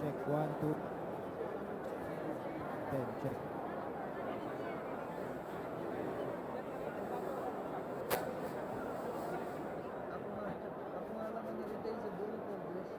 Check 1, 2. 10, check. Ako nga lang ang nag-retain sa buong Congress.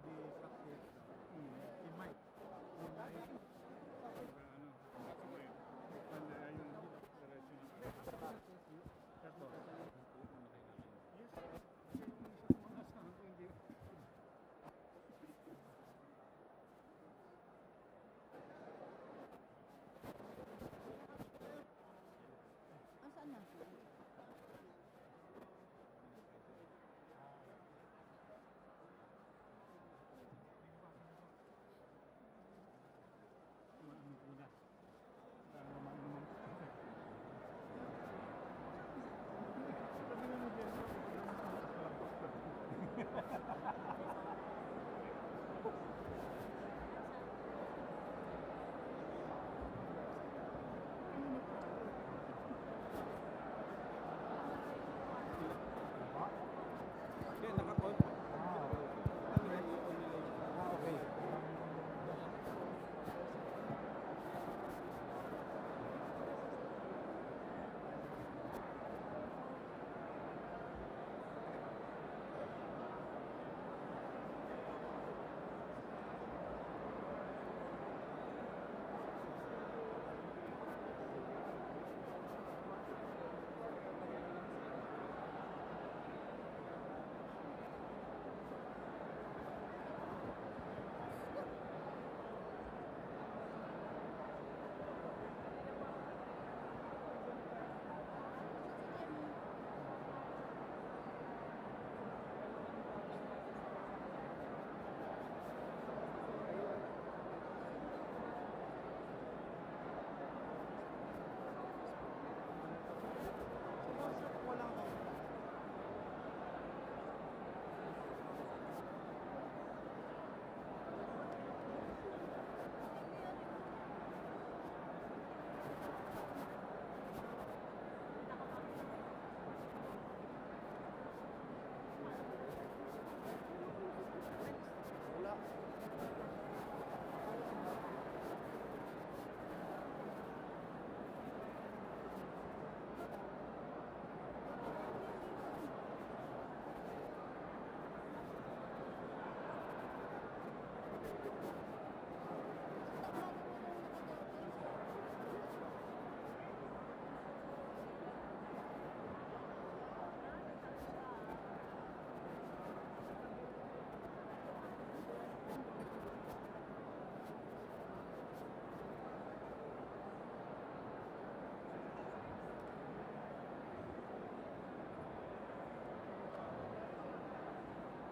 the cockpit, he might. Yung diretso na Ito. Yes. Yung mga asahan ko hindi. Saan na? Okay, naka-on. Okay.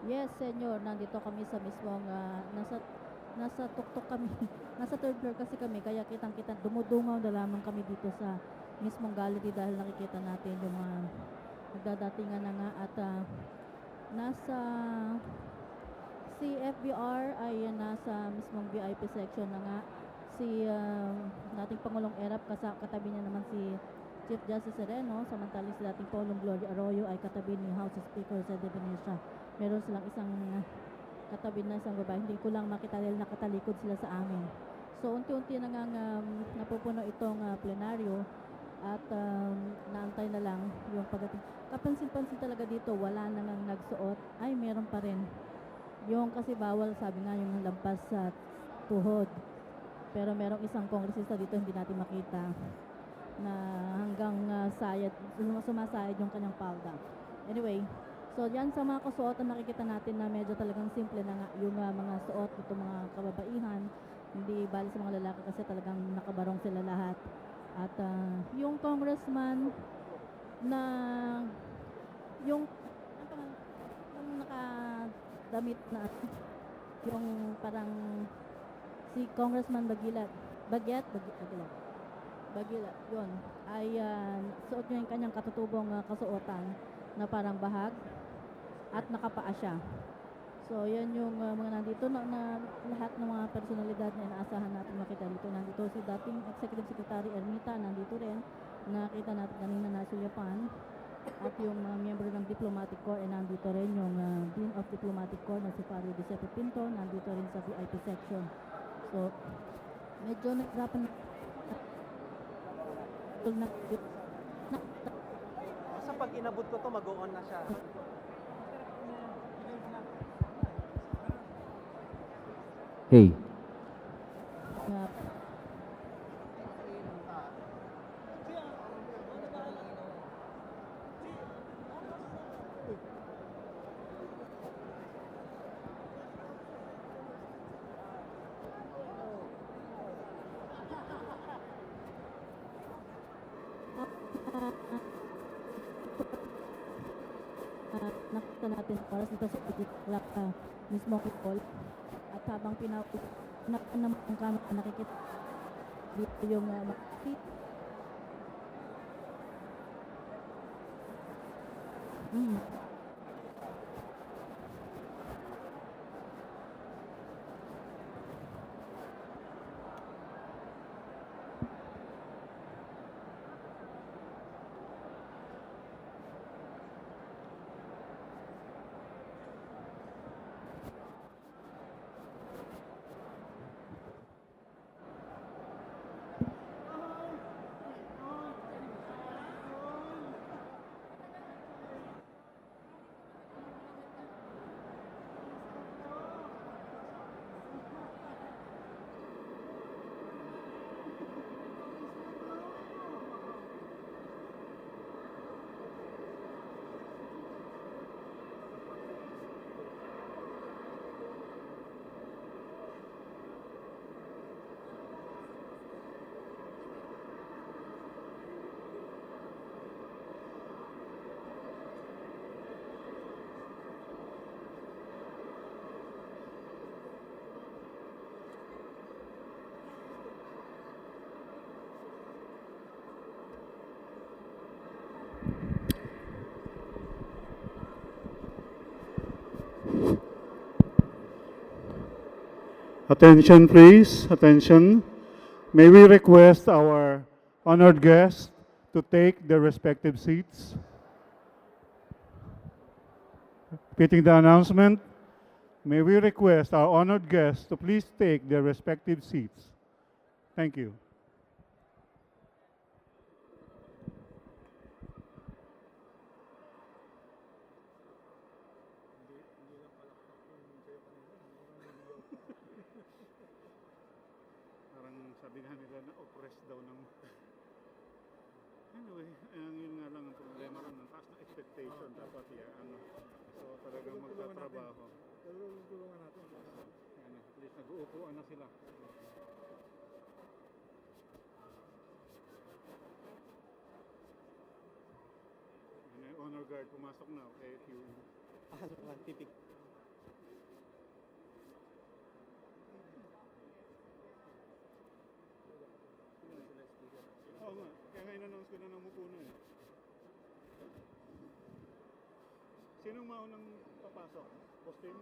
Yes, senyor. Nandito kami sa mismong nasa tuktok kami. Nasa third floor kasi kami kaya kitang-kita dumudungaw na lamang kami dito sa mismong gallery dahil nakikita natin yung mga nagdadatingan na nga at nasa si FBR ay nasa mismong VIP section na nga si dating Pangulong Erap katabi niya naman si Chief Justice Sereno, samantalang si dating Pangulong Gloria Arroyo ay katabi ni House Speaker Sede Venecia. Meron silang isang katabi na isang babae. Hindi ko lang makita dahil nakatalikod sila sa amin. So, unti-unti na nga napupuno itong plenaryo at naantay na lang yung pagdating. Kapansin-pansin talaga dito, wala na nang nagsuot. Ay, meron pa rin. Yung kasi bawal, sabi nga, yung lampas sa tuhod. Pero merong isang kongresista dito, hindi natin makita na hanggang sumasayad yung kanyang palda. Anyway, so yan sa mga kasuotan nakikita natin na medyo talagang simple na nga yung mga suot nito mga kababaihan. Hindi bali sa mga lalaki kasi talagang nakabarong sila lahat. At yung congressman na yung nakadamit na yung parang si Congressman Bagilat, yun, ay suot niya yung kanyang katutubong kasuotan na parang bahag at nakapaa siya. So, yan yung mga nandito na lahat ng mga personalidad na inaasahan natin makita dito. Nandito si dating Executive Secretary Ermita, nandito rin. Nakita natin kanina na Sulyapan. At yung miyembro ng Diplomatic Corps ay nandito rin. Yung Dean of Diplomatic Corps na si Padre Giuseppe Pinto, nandito rin sa VIP section. So, medyo naghirapan Basta pag inabot ko to, mag-on na siya. Hey. Nga, nakita natin para dito sa digital mismo people at habang naman ang camera nakikita dito yung mm. Attention, please. Attention. May we request our honored guests to take their respective seats? Repeating the announcement, may we request our honored guests to please take their respective seats? Thank you. Parang sabi nga nila na oppress daw ng... Anyway, yun nga lang ang problema rin. Ang taas na expectation dapat yan. So talagang magtatrabaho. Tulungan natin. At least nag-uupuan na sila. Yung honor guard pumasok na. Okay, if you... Pipik. Oo nga, kaya nga in-announce ko na namupo na eh. Sinong maunang papasok? Posting?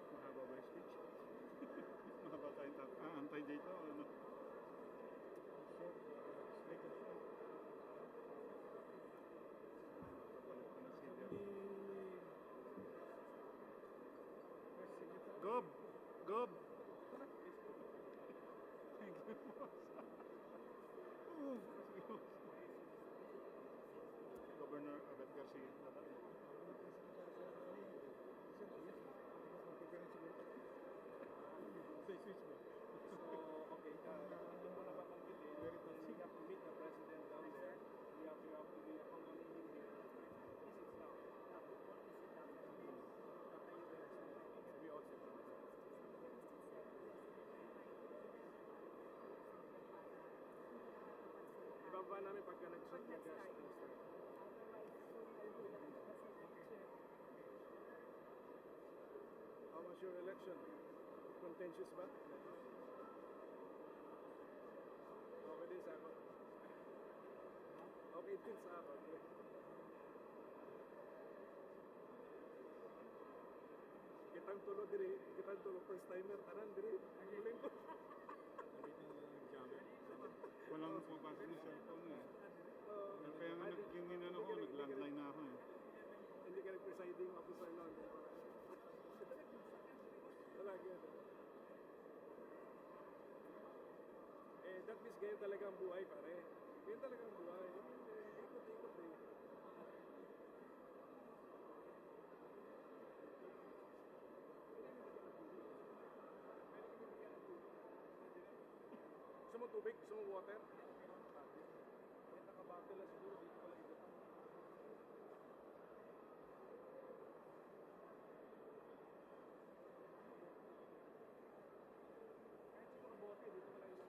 Mahaba ba yung speech? Mahaba tayong antay dito. Ano? Gob! Gob! Thank you, boss. Governor Abet Garcia. Say switch mo. So, okay. Doon mo na babanggitin. Ibababa namin pagka nag-start. Otherwise, soon I will as a teacher. How was your election? Contentious ba? Okay din sa ako. Okay din sa ako. Kitang tulo diri, kitang tulo first timer tanan diri. Ang galing ko. Walang pumapasok ng cellphone eh. Kaya nga nagkinginan ako, nag-landline na ako eh. Hindi ka nag-presiding officer noon. Talaga yan. That means ganyan talaga ang buhay, pare. Ganyan talaga ang buhay. Ikot-ikot eh. Gusto mo tubig? Gusto mo water? May nakabattle na siguro dito pala ito. Kahit siguro bote, dito pala ito.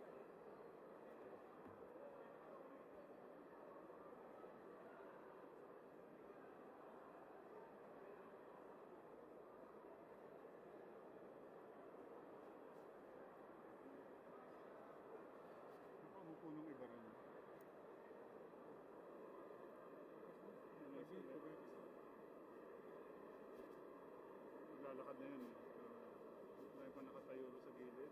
Punong iba rin. Maglalakad na yun eh. Dahil pa nakatayo sa gilid.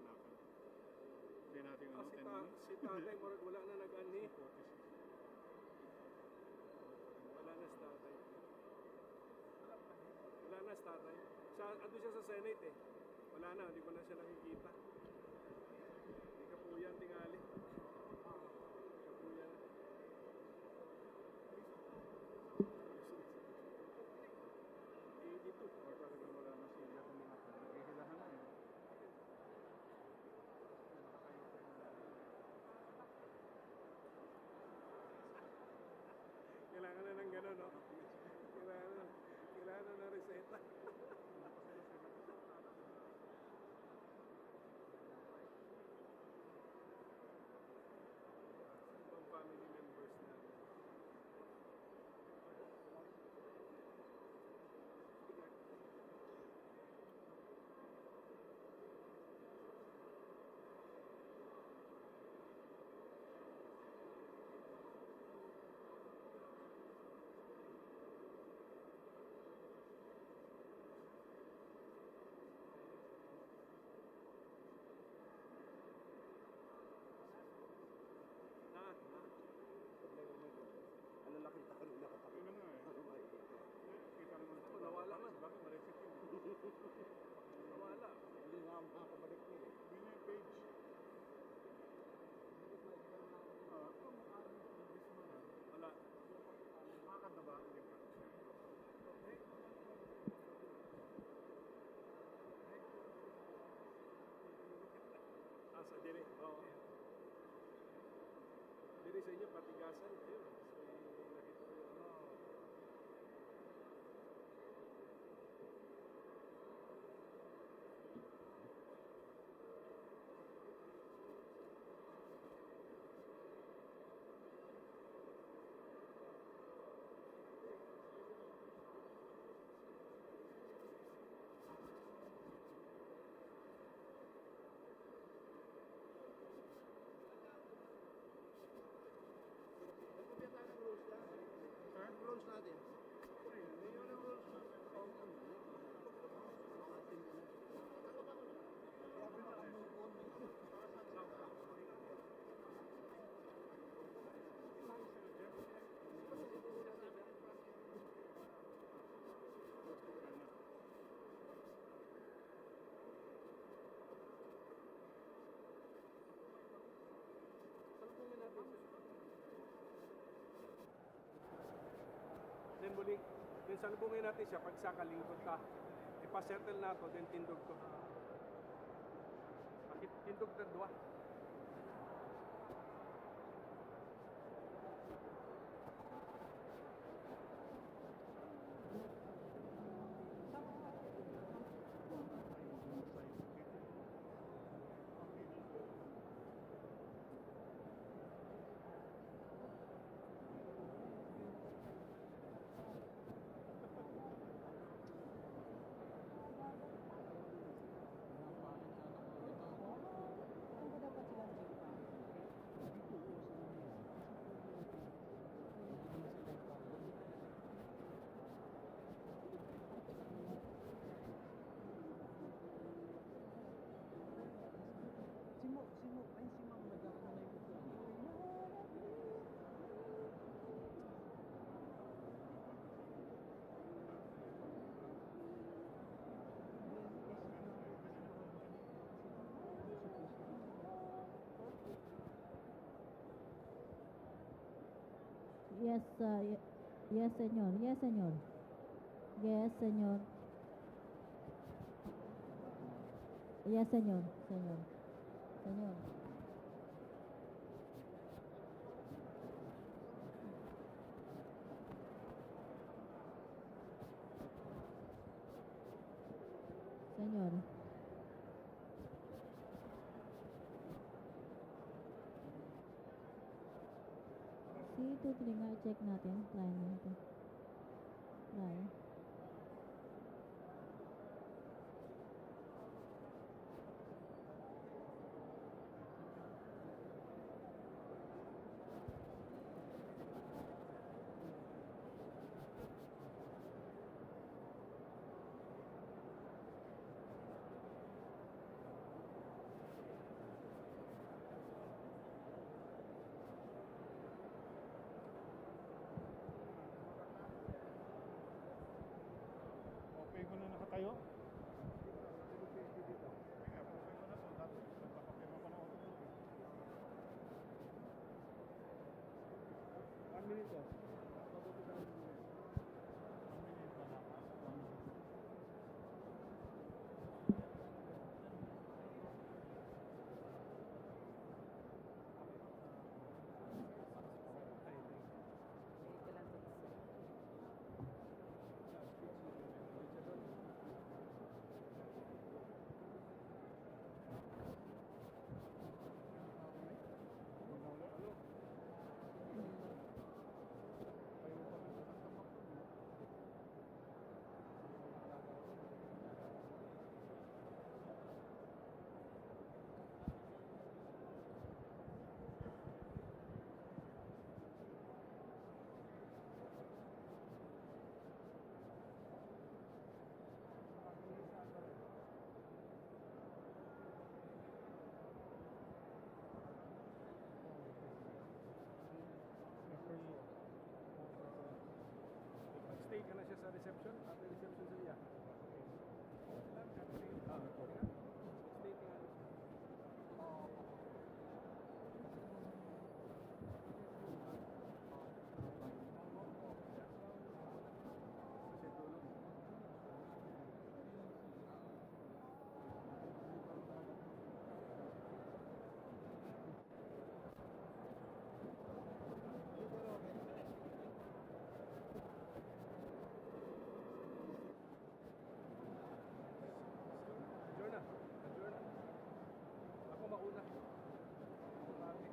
Nakal. Hindi natin ano, 10 minutes. Si tatay, wala na nag-ani. Wala na si tatay. Wala na si tatay. Ando siya sa Senate eh. Wala na, hindi ko na siya nakikita. Hindi ka po yan, tingali. Hindi ka po yan. Or talagang wala na sila kung mga naghihilahan na eh. Kailangan na ng gano'n, no? Kailangan na ng reseta. Ibang family members na. Ano laki pa kami nakatabi? Yun na nga eh. Kita naman Ako, nawala nga. Bakit ma-receipt yun? Nawala. Hindi nga makakabalik niya eh. Yun na yung page. Wala. Makakad na ba? Hindi pa. Sa dire. Oo. Dire sa inyo, patigasan. Ayun. Nakita ko yun. Nagkopya tayo ng rules na. Sir? Rules natin. Yun ang rules natin. Salubungin natin. Then muli, then salubungin natin siya pag sakalingkod ka. Ipasettle na to, then tindog to. Bakit tindog na dua? Yes, yes, Senyor. Yes, Senyor. Yes, Senyor. Yes, Senyor. Senyor. Senyor. Senyor. Si 2-3 nga, check natin. Line natin. Line. Okay ko na nakatayo. Kaya, okay ko na to. Dati, nagpapakima ko na ako to. 1 minute po. Stay ka na siya sa reception? At reception sa iya? Stay ka na. Adjourn na. Adjourn na. Ako mauna. Traffic.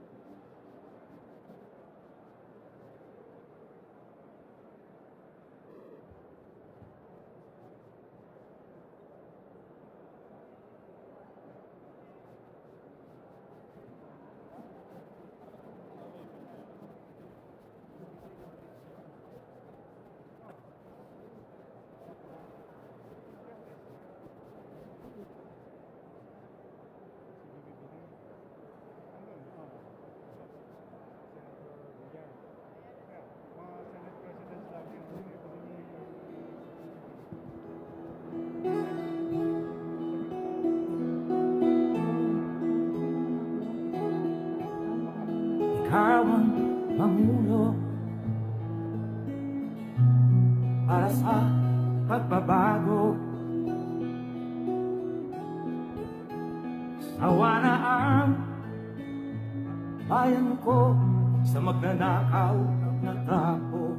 Mga Senate Presidents lagi ang Ikaw ang pangulo para sa pagbabago. Sawa na ang bayan ko sa magnanakaw na trapo.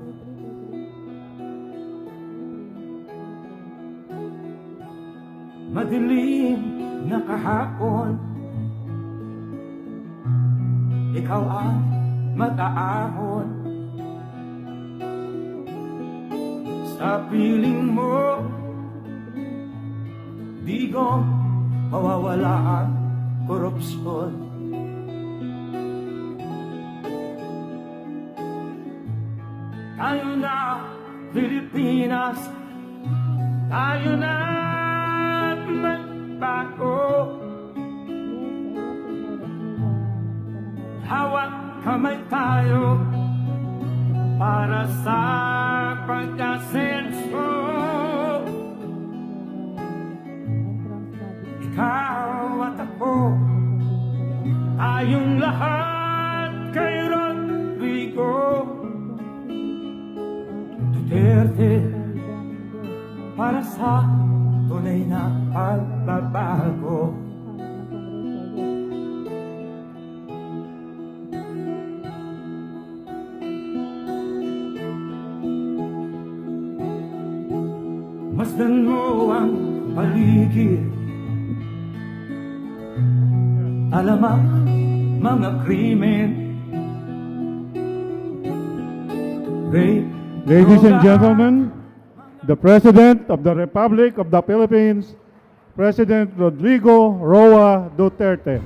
Madilim na kahapon, ikaw ang mataahon. Sa piling mo, di ko mawawala ang korupsyon. Tayo na Pilipinas, tayo na magbago. Hawak kamay tayo para sa pagkasenso. Ikaw at ako, tayong lahat kay Rodrigo. Duterte Domingo, para sa tunay na pagbabago. Kamara ng Kongreso. Yes. Masdan mo ang paligid, alamak mga krimen, rape, Ladies and droga. gentlemen, the President of the Republic of the Philippines, President Rodrigo Roa Duterte.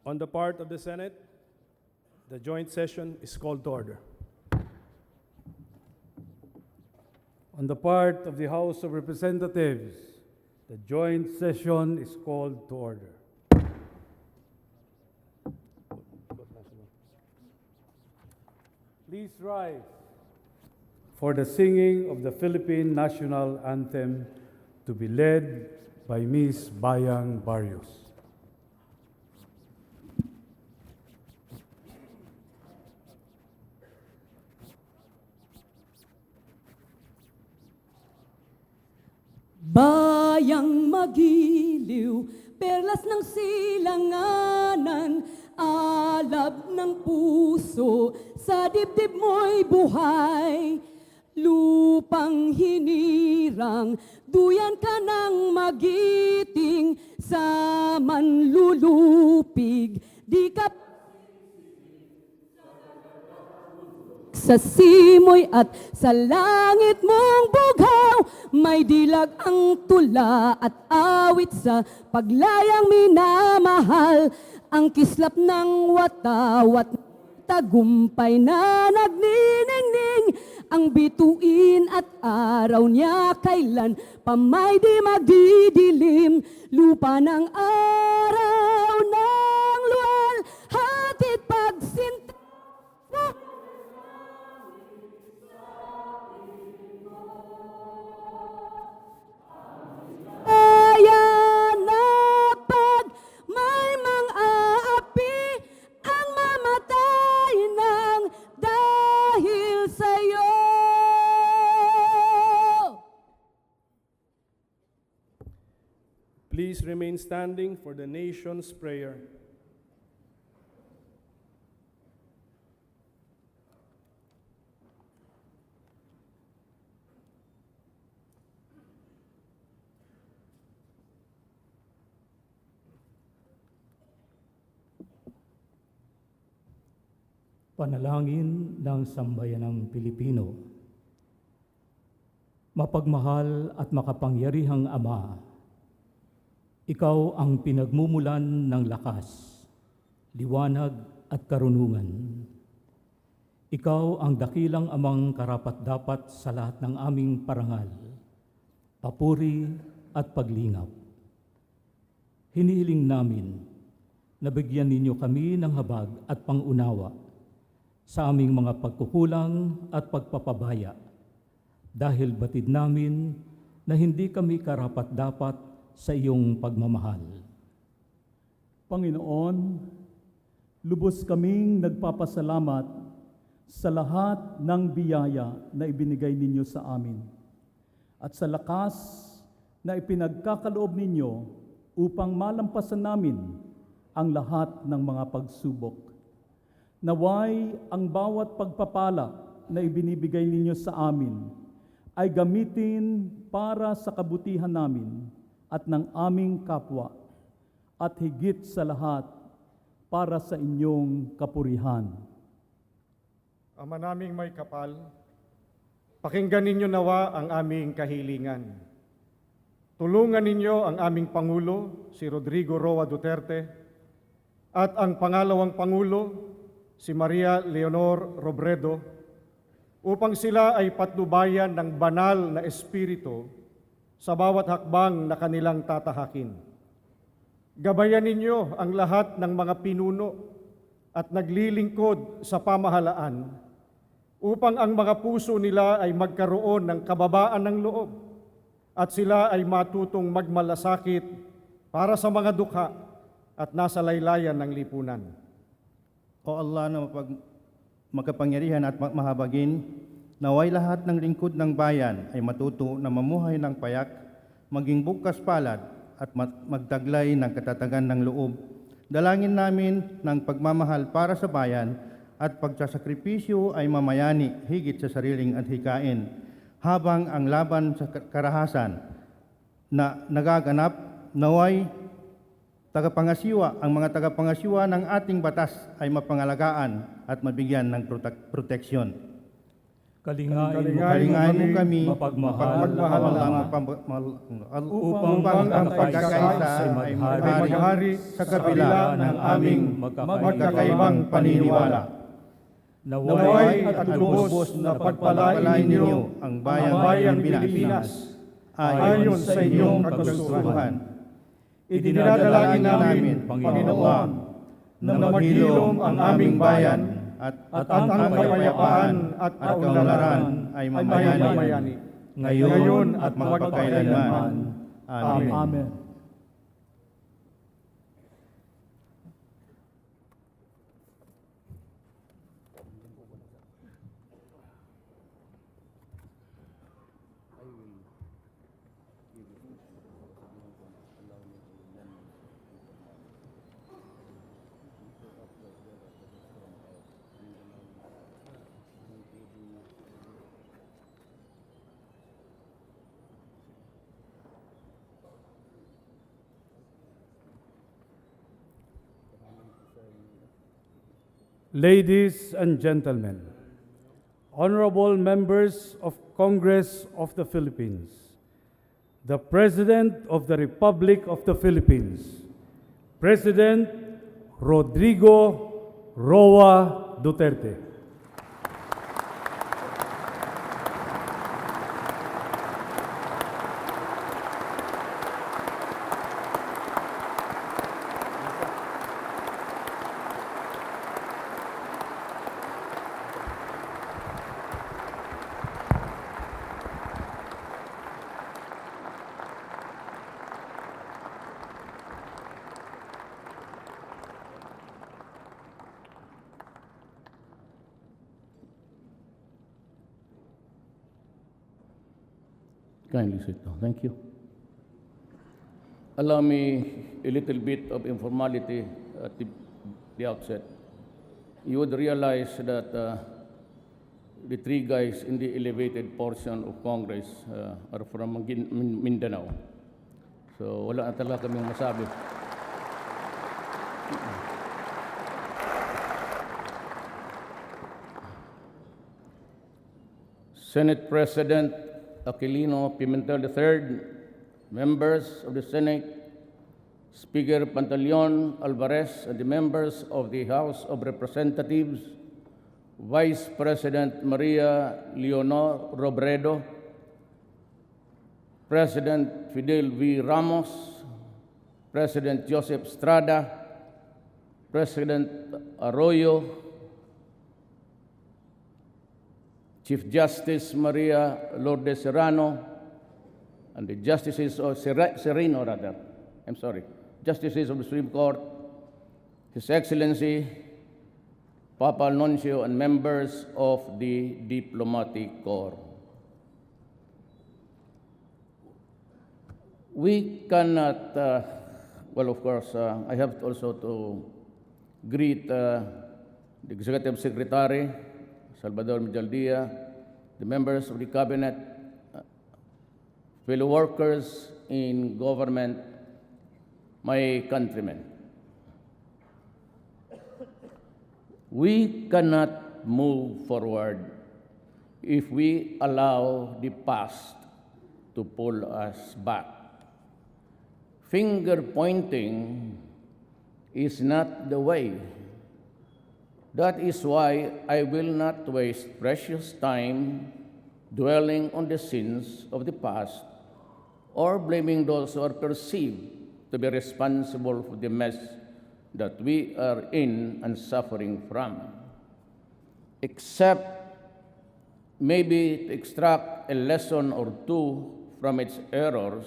On the part of the Senate, the joint session is called to order. On the part of the House of Representatives, the joint session is called to order. Please rise for the singing of the Philippine National Anthem to be led by Ms. Bayang Barrios. Bayang magiliw, perlas ng silanganan, alab ng puso, sa dibdib mo'y buhay. Lupang hinirang, duyan ka ng magiting, sa manlulupig, di ka sa simoy at sa langit mong bughaw, may dilag ang tula at awit sa paglayang minamahal. Ang kislap ng watawat, tagumpay na nagniningning. Ang bituin at araw niya kailan pa may di magdidilim. Lupa ng araw ng luwal, hatid pagsinta. Please remain standing for the nation's prayer. Panalangin ng sambayanang Pilipino. Mapagmahal at makapangyarihang Ama, Ikaw ang pinagmumulan ng lakas, liwanag at karunungan. Ikaw ang dakilang amang karapat-dapat sa lahat ng aming parangal, papuri at paglingap. Hinihiling namin na bigyan ninyo kami ng habag at pangunawa sa aming mga pagkukulang at pagpapabaya, dahil batid namin na hindi kami karapat-dapat sa iyong pagmamahal. Panginoon, lubos kaming nagpapasalamat sa lahat ng biyaya na ibinigay ninyo sa amin at sa lakas na ipinagkakaloob ninyo upang malampasan namin ang lahat ng mga pagsubok. Naway ang bawat pagpapala na ibinibigay ninyo sa amin ay gamitin para sa kabutihan namin at ng aming kapwa, at higit sa lahat para sa inyong kapurihan. Ama naming may kapal, pakinggan ninyo nawa ang aming kahilingan. Tulungan ninyo ang aming Pangulo, si Rodrigo Roa Duterte, at ang pangalawang Pangulo, si Maria Leonor Robredo, upang sila ay patnubayan ng banal na espiritu sa bawat hakbang na kanilang tatahakin. Gabayan ninyo ang lahat ng mga pinuno at naglilingkod sa pamahalaan upang ang mga puso nila ay magkaroon ng kababaan ng loob at sila ay matutong magmalasakit para sa mga dukha at nasa laylayan ng lipunan. O Allah na makapangyarihan at mahabagin, naway lahat ng lingkod ng bayan ay matuto na mamuhay ng payak, maging bukas palad at magtaglay ng katatagan ng loob. Dalangin namin ng pagmamahal para sa bayan at pagsasakripisyo ay mamayani higit sa sariling adhikain, habang ang laban sa karahasan na nagaganap, naway ang mga tagapangasiwa ng ating batas ay mapangalagaan at mabigyan ng proteksyon. Kalingain mo kami mapagmahal upang ang pagkakaisa ay maghari sa kabila ng aming magkakaibang paniniwala. Naway at lubos na pagpalain ninyo ang bayang Pilipinas ayon sa inyong kagustuhan. Idinadalangin namin, Panginoon, na maghilom ang aming bayan at ang kapayapaan at kaunlaran ay mamayani ngayon at magpakailanman. Amen. Amen. Ladies and gentlemen, honorable members of Congress of the Philippines, the President of the Republic of the Philippines, President Rodrigo Roa Duterte. Kindly sit down. Thank you. Allow me a little bit of informality at the outset. You would realize that the three guys in the elevated portion of Congress are from Mindanao. So wala na talaga kaming masabi. Senate President Aquilino Pimentel III, members of the Senate, Speaker Pantaleon Alvarez, and the members of the House of Representatives, Vice President Maria Leonor Robredo, President Fidel V. Ramos, President Joseph Estrada, President Arroyo, Chief Justice Maria Lourdes Serrano, and the justices of justices of the Supreme Court, His Excellency Papa Nuncio, and members of the Diplomatic Corps. We cannot, of course, I have also to greet the Executive Secretary, Salvador Medaldia, the members of the Cabinet, fellow workers in government, my countrymen. We cannot move forward if we allow the past to pull us back. Finger pointing is not the way. That is why I will not waste precious time dwelling on the sins of the past or blaming those who are perceived to be responsible for the mess that we are in and suffering from. Except maybe to extract a lesson or two from its errors,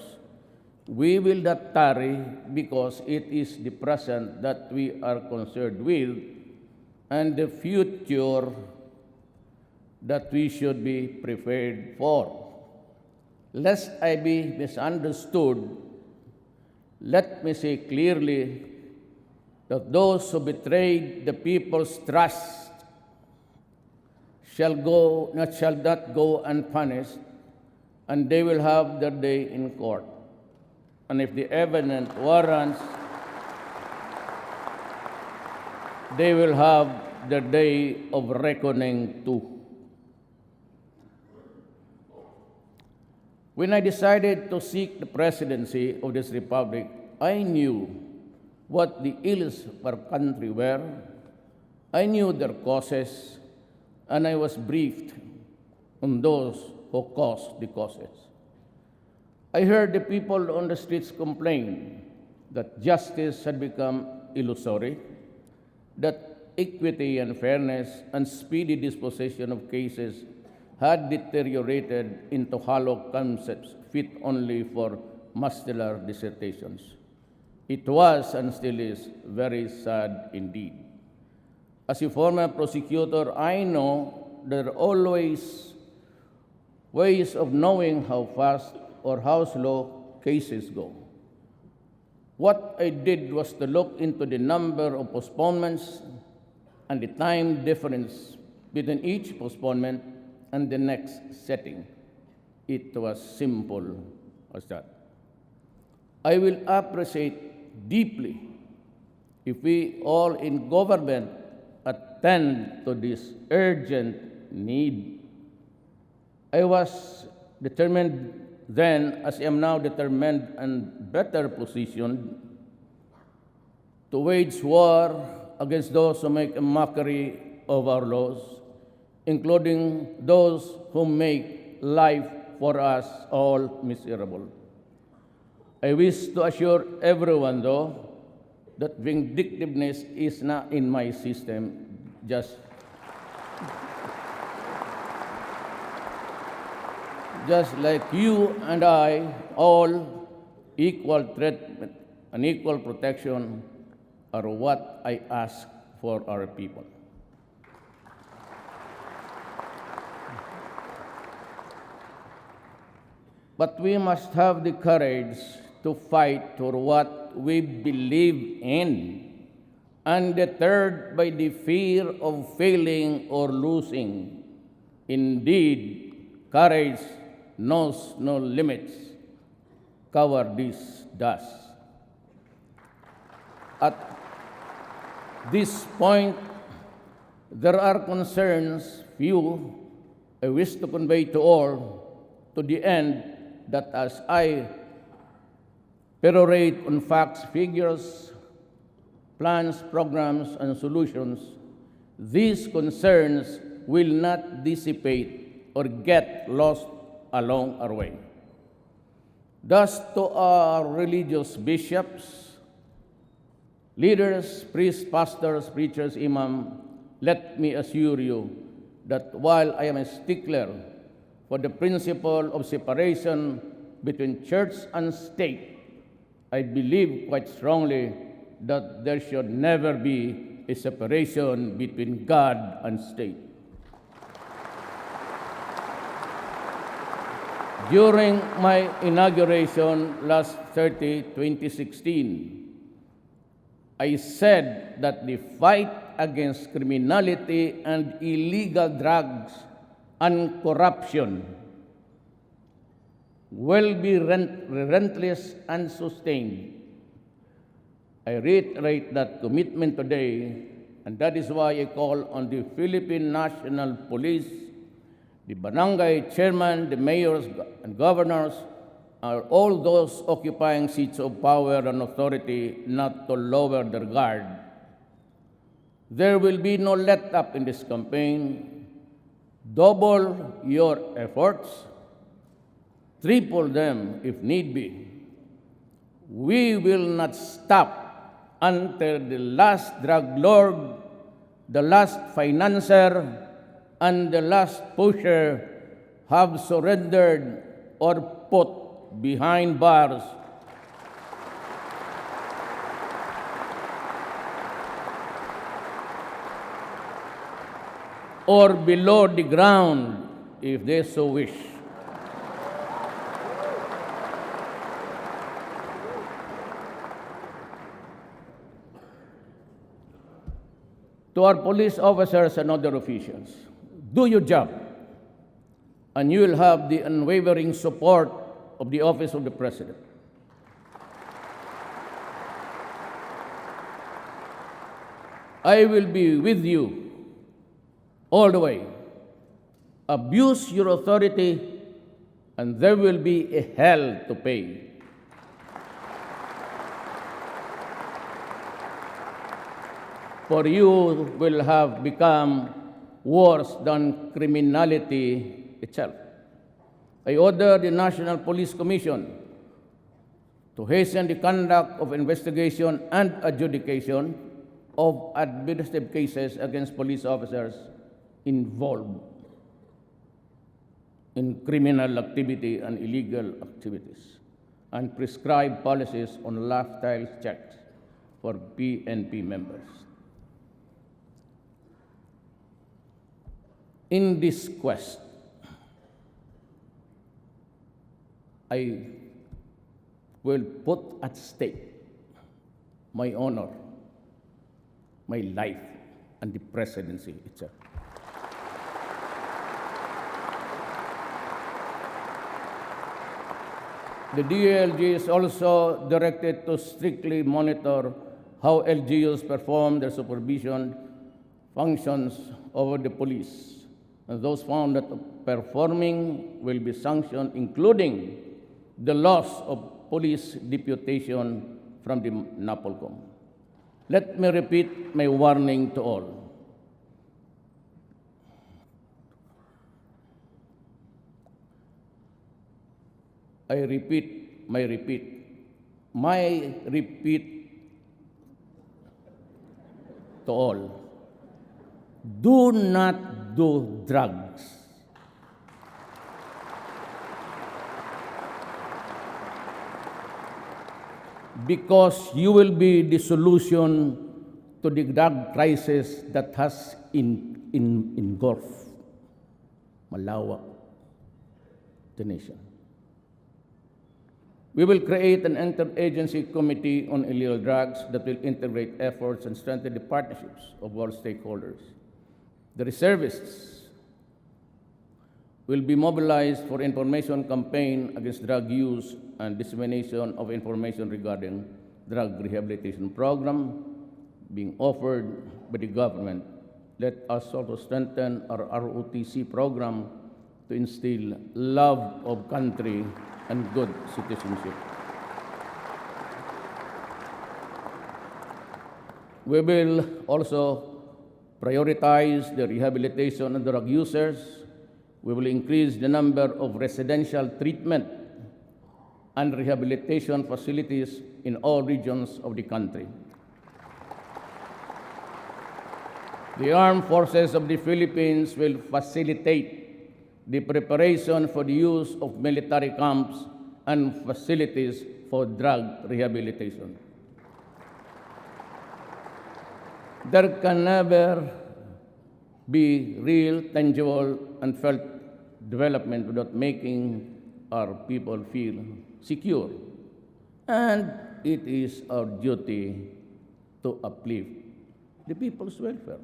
we will not tarry because it is the present that we are concerned with and the future that we should be prepared for. Lest I be misunderstood, let me say clearly that those who betrayed the people's trust shall not go unpunished, and they will have their day in court. And if the evidence warrants, they will have their day of reckoning too. When I decided to seek the presidency of this republic, I knew what the ills of our country were. I knew their causes, and I was briefed on those who caused the causes. I heard the people on the streets complain that justice had become illusory, that equity and fairness and speedy disposition of cases had deteriorated into hollow concepts fit only for muscular dissertations. It was and still is very sad indeed. As a former prosecutor, I know there are always ways of knowing how fast or how slow cases go. What I did was to look into the number of postponements and the time difference between each postponement and the next setting. It was simple as that. I will appreciate deeply if we all in government attend to this urgent need. I was determined then, as I am now determined and better positioned, to wage war against those who make a mockery of our laws, including those who make life for us all miserable. I wish to assure everyone, though, that vindictiveness is not in my system, just like you and I, all equal treatment and equal protection are what I ask for our people. But we must have the courage to fight for what we believe in, undeterred by the fear of failing or losing. Indeed, courage knows no limits. Cowardice does. At this point, there are concerns few I wish to convey to all, to the end that as I perorate on facts, figures, plans, programs, and solutions, these concerns will not dissipate or get lost along our way. Thus, to our religious bishops, leaders, priests, pastors, preachers, imam, let me assure you that while I am a stickler for the principle of separation between church and state, I believe quite strongly that there should never be a separation between God and state. During my inauguration last 2016, I said that the fight against criminality and illegal drugs and corruption will be relentless and sustained. I reiterate that commitment today, and that is why I call on the Philippine National Police, the barangay chairman, the mayors and governors, are all those occupying seats of power and authority not to lower their guard. There will be no let-up in this campaign. Double your efforts, triple them if need be. We will not stop until the last drug lord, the last financier, and the last pusher have surrendered or put behind bars. Or below the ground, if they so wish. To our police officers and other officials, do your job, and you will have the unwavering support of the Office of the President. I will be with you all the way. Abuse your authority, and there will be a hell to pay. For you will have become worse than criminality itself. I order the National Police Commission to hasten the conduct of investigation and adjudication of administrative cases against police officers involved in criminal activity and illegal activities, and prescribe policies on lifestyle checks for PNP members. In this quest, I will put at stake my honor, my life, and the presidency itself. The DLG is also directed to strictly monitor how LGUs perform their supervision functions over the police. And those found that performing will be sanctioned, including the loss of police deputation from the NAPOLCOM. Let me repeat my warning to all. I repeat to all. Do not do drugs. Because you will be the solution to the drug crisis that has engulfed malawak the nation. We will create an interagency committee on illegal drugs that will integrate efforts and strengthen the partnerships of all stakeholders. The reservists will be mobilized for information campaign against drug use and dissemination of information regarding drug rehabilitation program being offered by the government. Let us also strengthen our ROTC program to instill love of country and good citizenship. We will also prioritize the rehabilitation of drug users. We will increase the number of residential treatment and rehabilitation facilities in all regions of the country. The armed forces of the Philippines will facilitate the preparation for the use of military camps and facilities for drug rehabilitation. There can never be real, tangible, and felt development without making our people feel secure. And it is our duty to uplift the people's welfare.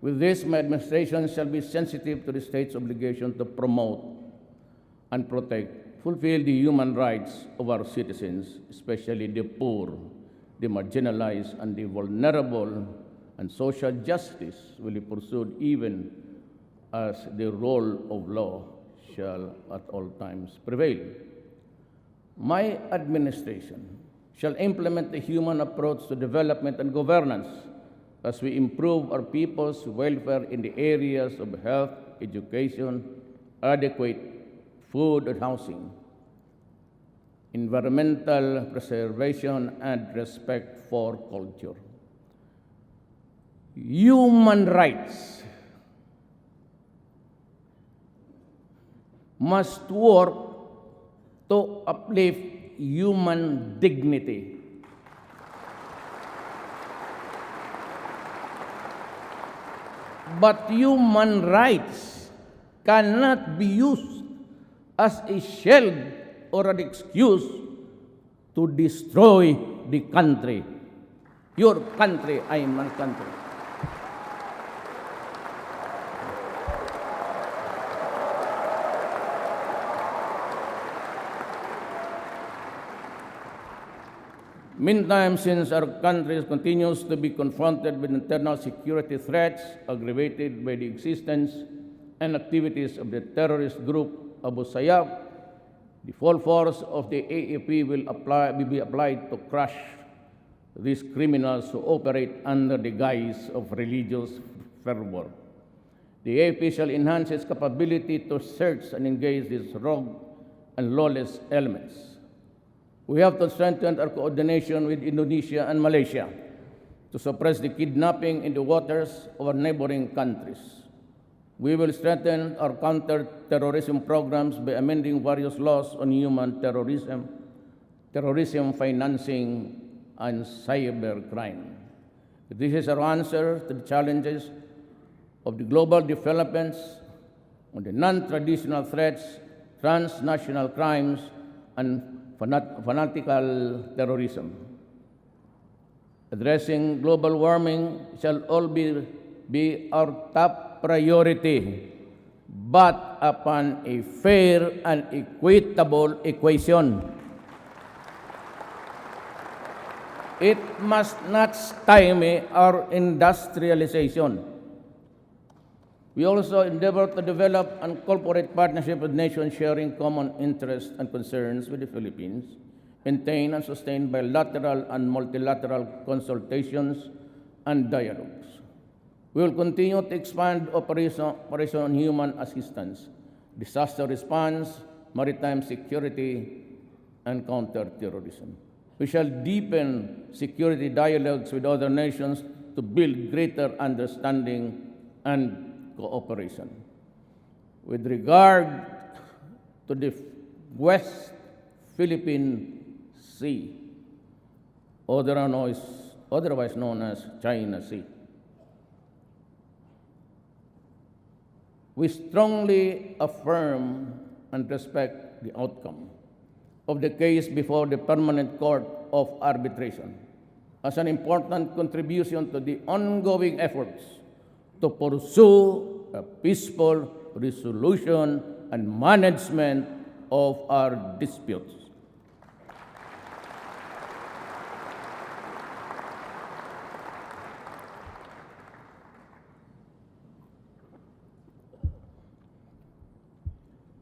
With this, my administration shall be sensitive to the state's obligation to promote and protect, fulfill the human rights of our citizens, especially the poor, the marginalized, and the vulnerable, and social justice will be pursued even as the rule of law shall at all times prevail. My administration shall implement a human approach to development and governance as we improve our people's welfare in the areas of health, education, adequate food and housing, environmental preservation, and respect for culture. Human rights must work to uplift human dignity. But human rights cannot be used as a shield or an excuse to destroy the country. Your country, I am my country. Meantime, since our country continues to be confronted with internal security threats aggravated by the existence and activities of the terrorist group Abu Sayyaf, the full force of the AAP will be applied to crush these criminals who operate under the guise of religious fervor. The AAP shall enhance its capability to search and engage these rogue and lawless elements. We have to strengthen our coordination with Indonesia and Malaysia to suppress the kidnapping in the waters of our neighboring countries. We will strengthen our counter-terrorism programs by amending various laws on human terrorism, terrorism financing, and cybercrime. This is our answer to the challenges of the global developments on the non-traditional threats, transnational crimes, and fanatical terrorism. Addressing global warming shall all be our top priority, but upon a fair and equitable equation. It must not stymie our industrialization. We also endeavor to develop and corporate partnership with nations sharing common interests and concerns with the Philippines, maintain and sustain bilateral and multilateral consultations and dialogues. We will continue to expand operation human assistance, disaster response, maritime security, and counterterrorism. We shall deepen security dialogues with other nations to build greater understanding and cooperation. With regard to the West Philippine Sea, otherwise known as China Sea, we strongly affirm and respect the outcome of the case before the Permanent Court of Arbitration as an important contribution to the ongoing efforts to pursue a peaceful resolution and management of our disputes.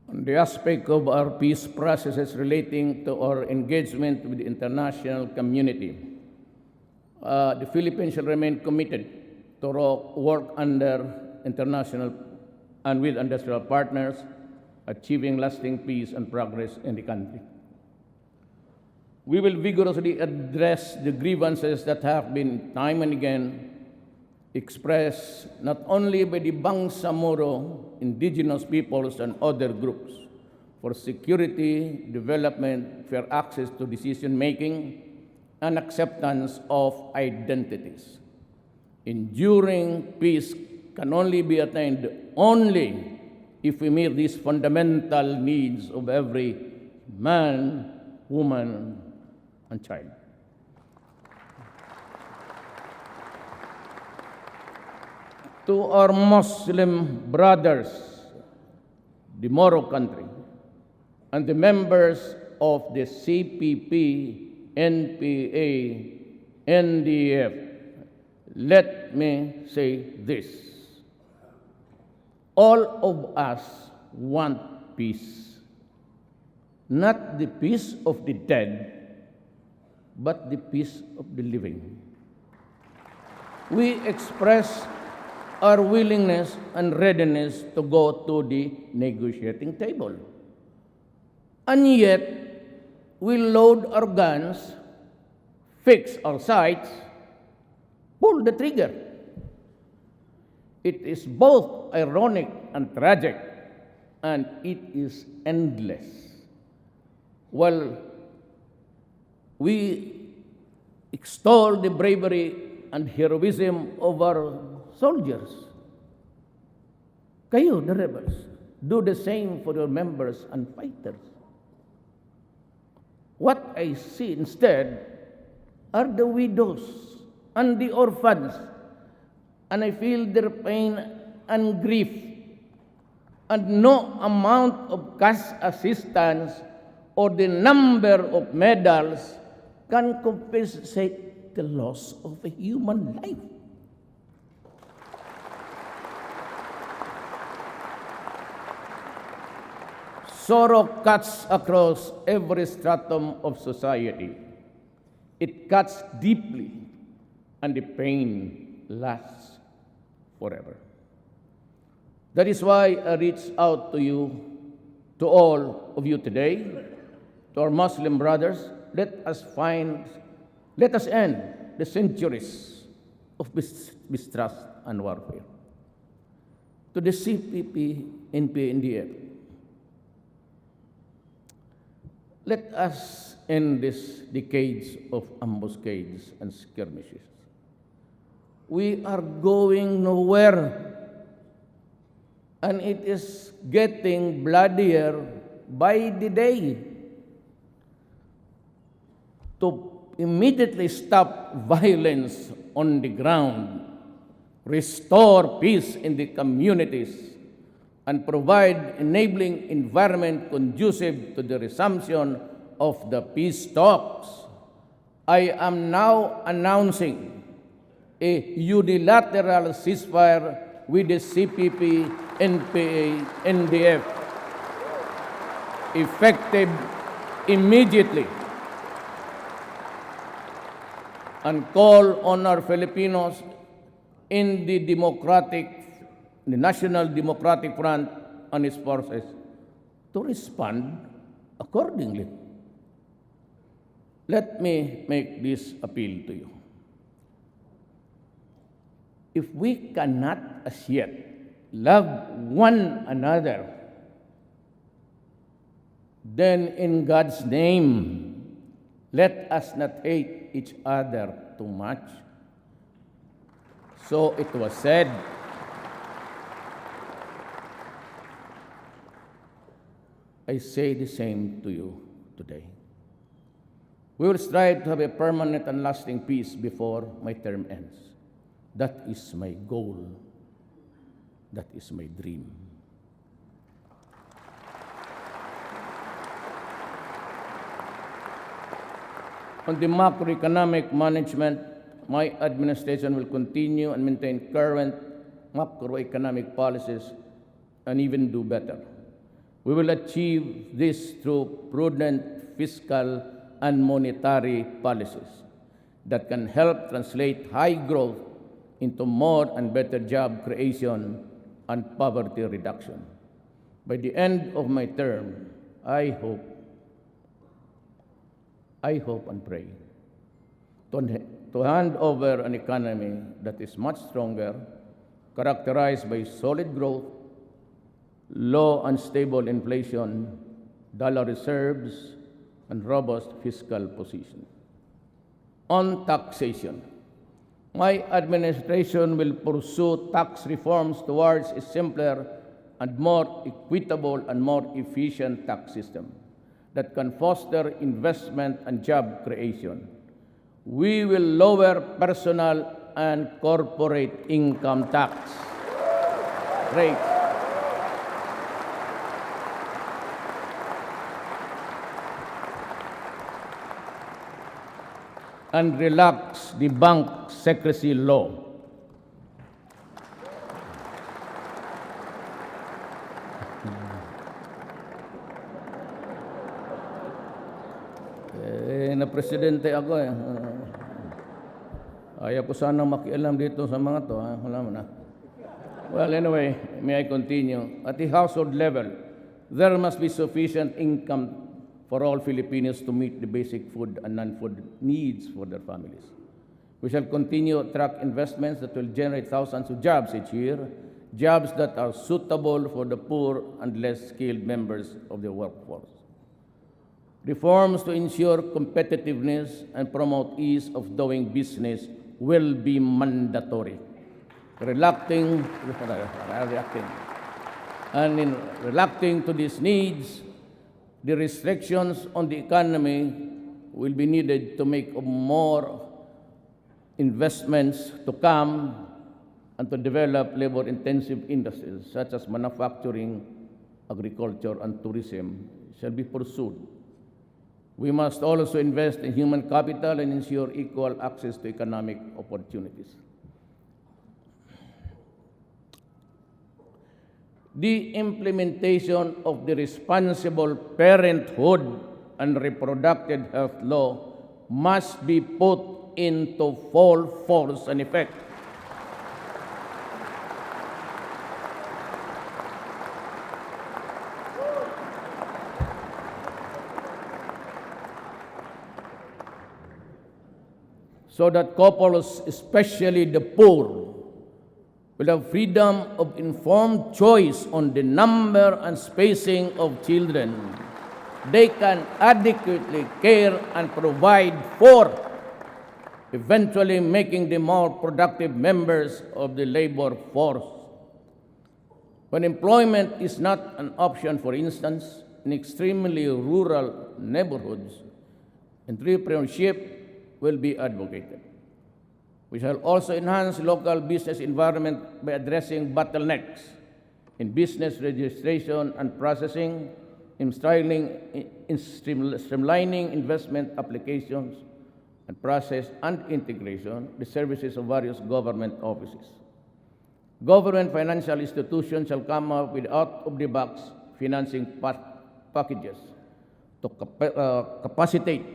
On the aspect of our peace processes relating to our engagement with the international community, the Philippines shall remain committed to work under international and with industrial partners, achieving lasting peace and progress in the country. We will vigorously address the grievances that have been time and again expressed not only by the Bangsamoro indigenous peoples and other groups for security, development, fair access to decision-making, and acceptance of identities. Enduring peace can only be attained only if we meet these fundamental needs of every man, woman, and child. To our Muslim brothers, the Moro country, and the members of the CPP, NPA, NDF, let me say this. All of us want peace. Not the peace of the dead, but the peace of the living. We express our willingness and readiness to go to the negotiating table. And yet, we load our guns, fix our sights, pull the trigger. It is both ironic and tragic, and it is endless. While we extol the bravery and heroism of our soldiers, kayo, the rebels, do the same for your members and fighters. What I see instead are the widows and the orphans, and I feel their pain and grief, and no amount of cash assistance or the number of medals can compensate the loss of a human life. Sorrow cuts across every stratum of society. It cuts deeply, and the pain lasts forever. That is why I reach out to you, to all of you today, to our Muslim brothers. Let us end the centuries of mistrust and warfare. To the CPP, NPA, NDF, let us end these decades of ambuscades and skirmishes. We are going nowhere, and it is getting bloodier by the day. To immediately stop violence on the ground, restore peace in the communities, and provide enabling environment conducive to the resumption of the peace talks, I am now announcing a unilateral ceasefire with the CPP, NPA, NDF, effective immediately, and call on our Filipinos in the National Democratic Front and its forces to respond accordingly. Let me make this appeal to you. If we cannot as yet love one another, then in God's name, let us not hate each other too much. So it was said, I say the same to you today. We will strive to have a permanent and lasting peace before my term ends. That is my goal. That is my dream. On the macroeconomic management, my administration will continue and maintain current macroeconomic policies and even do better. We will achieve this through prudent fiscal and monetary policies that can help translate high growth into more and better job creation and poverty reduction. By the end of my term, I hope and pray to hand over an economy that is much stronger, characterized by solid growth, low and stable inflation, dollar reserves, and robust fiscal position. On taxation, my administration will pursue tax reforms towards a simpler and more equitable and more efficient tax system that can foster investment and job creation. We will lower personal and corporate income tax rates. And relax the bank secrecy law. Na presidente ako eh. Ayaw ko sanang makialam dito sa mga to. Wala mo na. Well, anyway, may I continue? At the household level, there must be sufficient income for all Filipinos to meet the basic food and non-food needs for their families. We shall continue to track investments that will generate thousands of jobs each year, jobs that are suitable for the poor and less skilled members of the workforce. Reforms to ensure competitiveness and promote ease of doing business will be mandatory. Reacting to these needs, the restrictions on the economy will be needed to make more investments to come and to develop labor-intensive industries such as manufacturing, agriculture, and tourism shall be pursued. We must also invest in human capital and ensure equal access to economic opportunities. The implementation of the Responsible Parenthood and Reproductive Health Law must be put into full force and effect. So that couples, especially the poor, will have freedom of informed choice on the number and spacing of children they can adequately care and provide for, eventually making them more productive members of the labor force. When employment is not an option, for instance, in extremely rural neighborhoods, entrepreneurship will be advocated. We shall also enhance local business environment by addressing bottlenecks in business registration and processing, in streamlining investment applications and process and integration, the services of various government offices. Government financial institutions shall come up with out-of-the-box financing packages to capacitate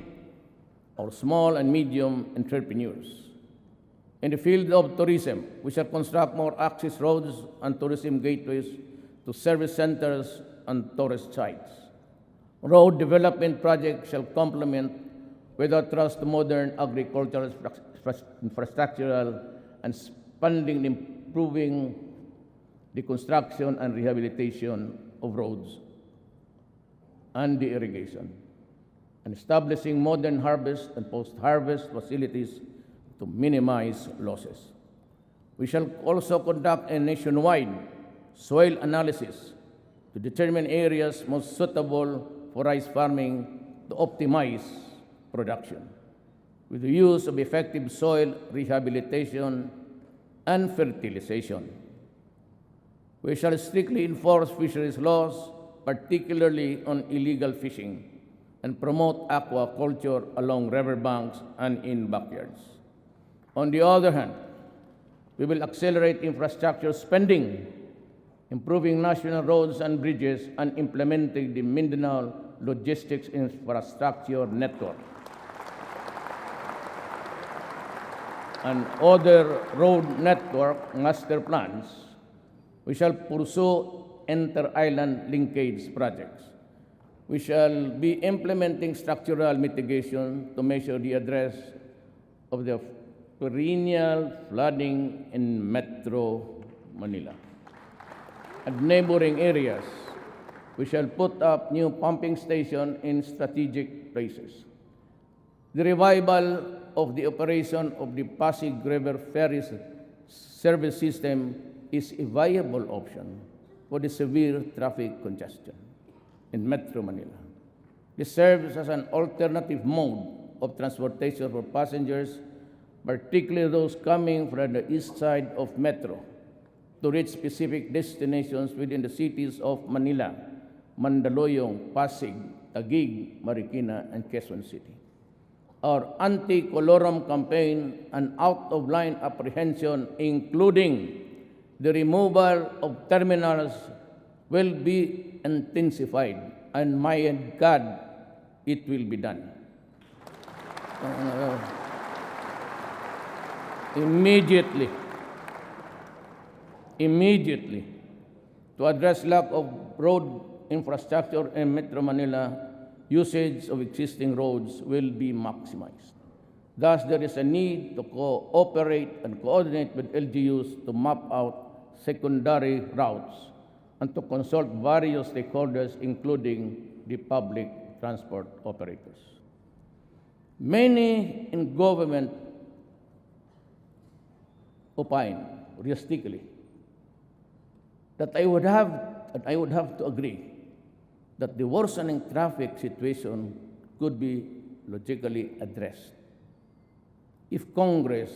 our small and medium entrepreneurs. In the field of tourism, we shall construct more access roads and tourism gateways to service centers and tourist sites. Road development projects shall complement without trust to modern agricultural infrastructural and spending improving the construction and rehabilitation of roads and the irrigation, and establishing modern harvest and post-harvest facilities to minimize losses. We shall also conduct a nationwide soil analysis to determine areas most suitable for rice farming to optimize production, with the use of effective soil rehabilitation and fertilization. We shall strictly enforce fisheries laws, particularly on illegal fishing, and promote aquaculture along riverbanks and in backyards. On the other hand, we will accelerate infrastructure spending improving national roads and bridges, and implementing the Mindanao Logistics Infrastructure Network, and other road network master plans. We shall pursue inter-island linkage projects. We shall be implementing structural mitigation to measure the address of the perennial flooding in Metro Manila and neighboring areas. We shall put up new pumping stations in strategic places. The revival of the operation of the Pasig River Ferry service system is a viable option for the severe traffic congestion in Metro Manila. This serves as an alternative mode of transportation for passengers, particularly those coming from the east side of Metro, to reach specific destinations within the cities of Manila, Mandaluyong, Pasig, Taguig, Marikina, and Quezon City. Our anti-colorum campaign and out-of-line apprehension, including the removal of terminals, will be intensified, and my God, it will be done. Immediately, to address lack of road infrastructure in Metro Manila, usage of existing roads will be maximized. Thus, there is a need to cooperate and coordinate with LGUs to map out secondary routes and to consult various stakeholders, including the public transport operators. Many in government opine realistically that I would have to agree that the worsening traffic situation could be logically addressed if Congress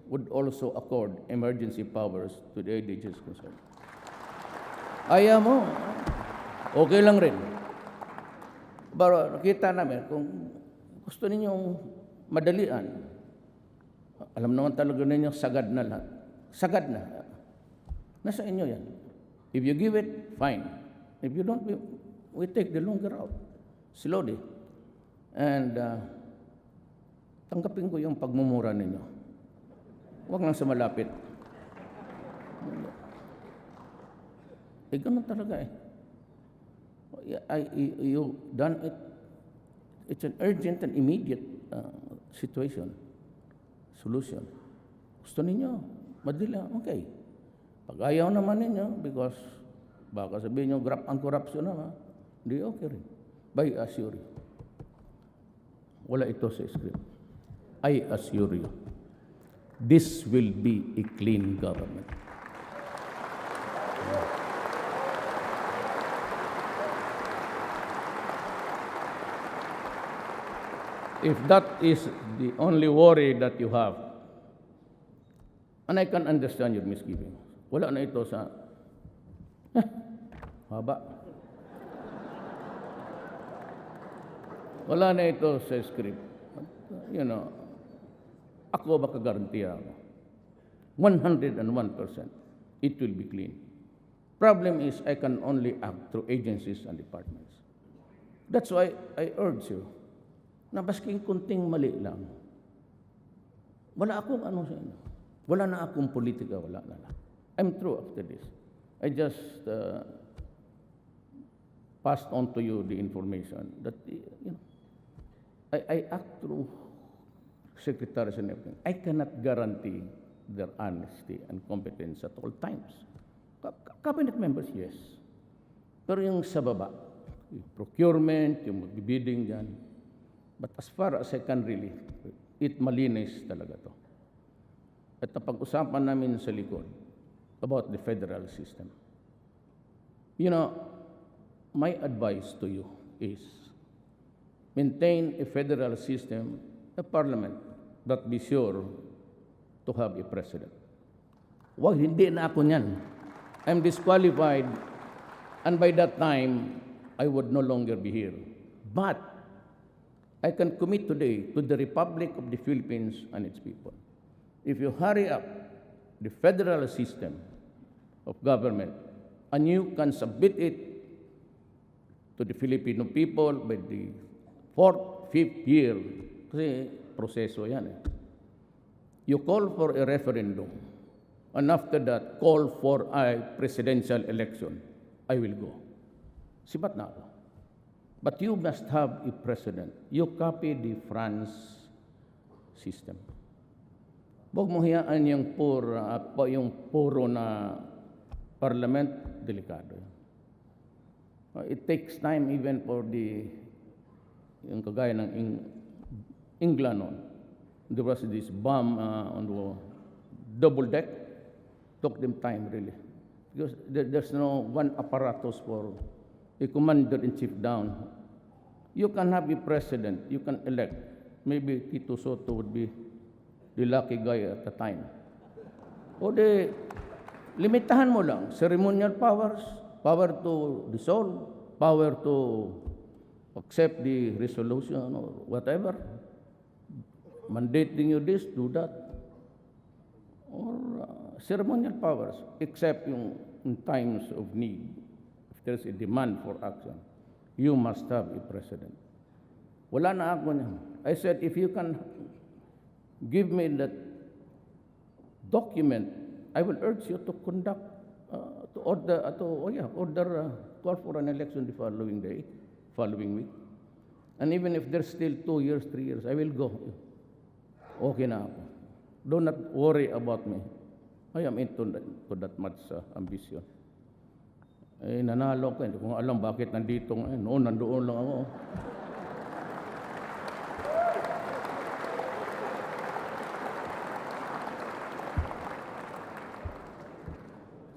would also accord emergency powers to the ADGs concerned. Ayaw mo, okay lang rin. Pero nakita namin, kung gusto ninyong madalian, alam naman talaga ninyo, sagad na lahat. Sagad na. Nasa inyo yan. If you give it, fine. If you don't, we take the longer route, slowly. And tanggapin ko yung pagmumura ninyo. Huwag lang sa malapit. Eh, ganun talaga eh. You done it. It's an urgent and immediate situation, solution. Gusto ninyo, madali, okay. Pag ayaw naman ninyo, because baka sabihin nyo, ang corruption naman, di okay rin. I assure you. Wala ito sa script. I assure you, this will be a clean government. If that is the only worry that you have, and I can understand your misgiving, wala na ito sa, haba. Wala na ito sa script. You know, ako makagarantiya ako. 101%, it will be clean. Problem is, I can only act through agencies and departments. That's why I urge you, na basking kunting mali lang, wala akong ano sa inyo. Wala na akong politika, wala na lang. I'm through after this. I just passed on to you the information that, you know, I act through secretaries and everything. I cannot guarantee their honesty and competence at all times. Cabinet members, yes. Pero yung sa baba, yung procurement, yung mag-bidding dyan, but as far as I can really, it malinis talaga to. At napag-usapan namin sa likod about the federal system. You know, my advice to you is maintain a federal system, a parliament, but be sure to have a president. Wag, hindi na ako niyan. I'm disqualified, and by that time, I would no longer be here. But I can commit today to the Republic of the Philippines and its people. If you hurry up the federal system of government, and you can submit it to the Filipino people by the 4th, 5th year, kasi proseso yan eh. You call for a referendum, and after that, call for a presidential election. I will go. Sibat na ako. But you must have a president. You copy the France system. Huwag mo hiyaan yung puro na parliament, delikado. It takes time even for yung kagaya ng England noon. There was this bomb on the double deck. Took them time really. Because there's no one apparatus for a commander-in-chief down. You can have a president, you can elect. Maybe Tito Soto would be the lucky guy at the time. O limitahan mo lang, ceremonial powers, power to dissolve, power to accept the resolution or whatever. Mandating you this, do that. Or ceremonial powers, except in times of need. If there's a demand for action, you must have a president. Wala na ako niyan. I said, if you can give me that document, I will urge you to conduct, call for an election the following week. And even if there's still 2 years, 3 years, I will go. Okay na ako. Do not worry about me. I am into that much ambition. Nanalo ko. Hindi ko alam bakit nandito ngayon. Noon, nandoon lang ako.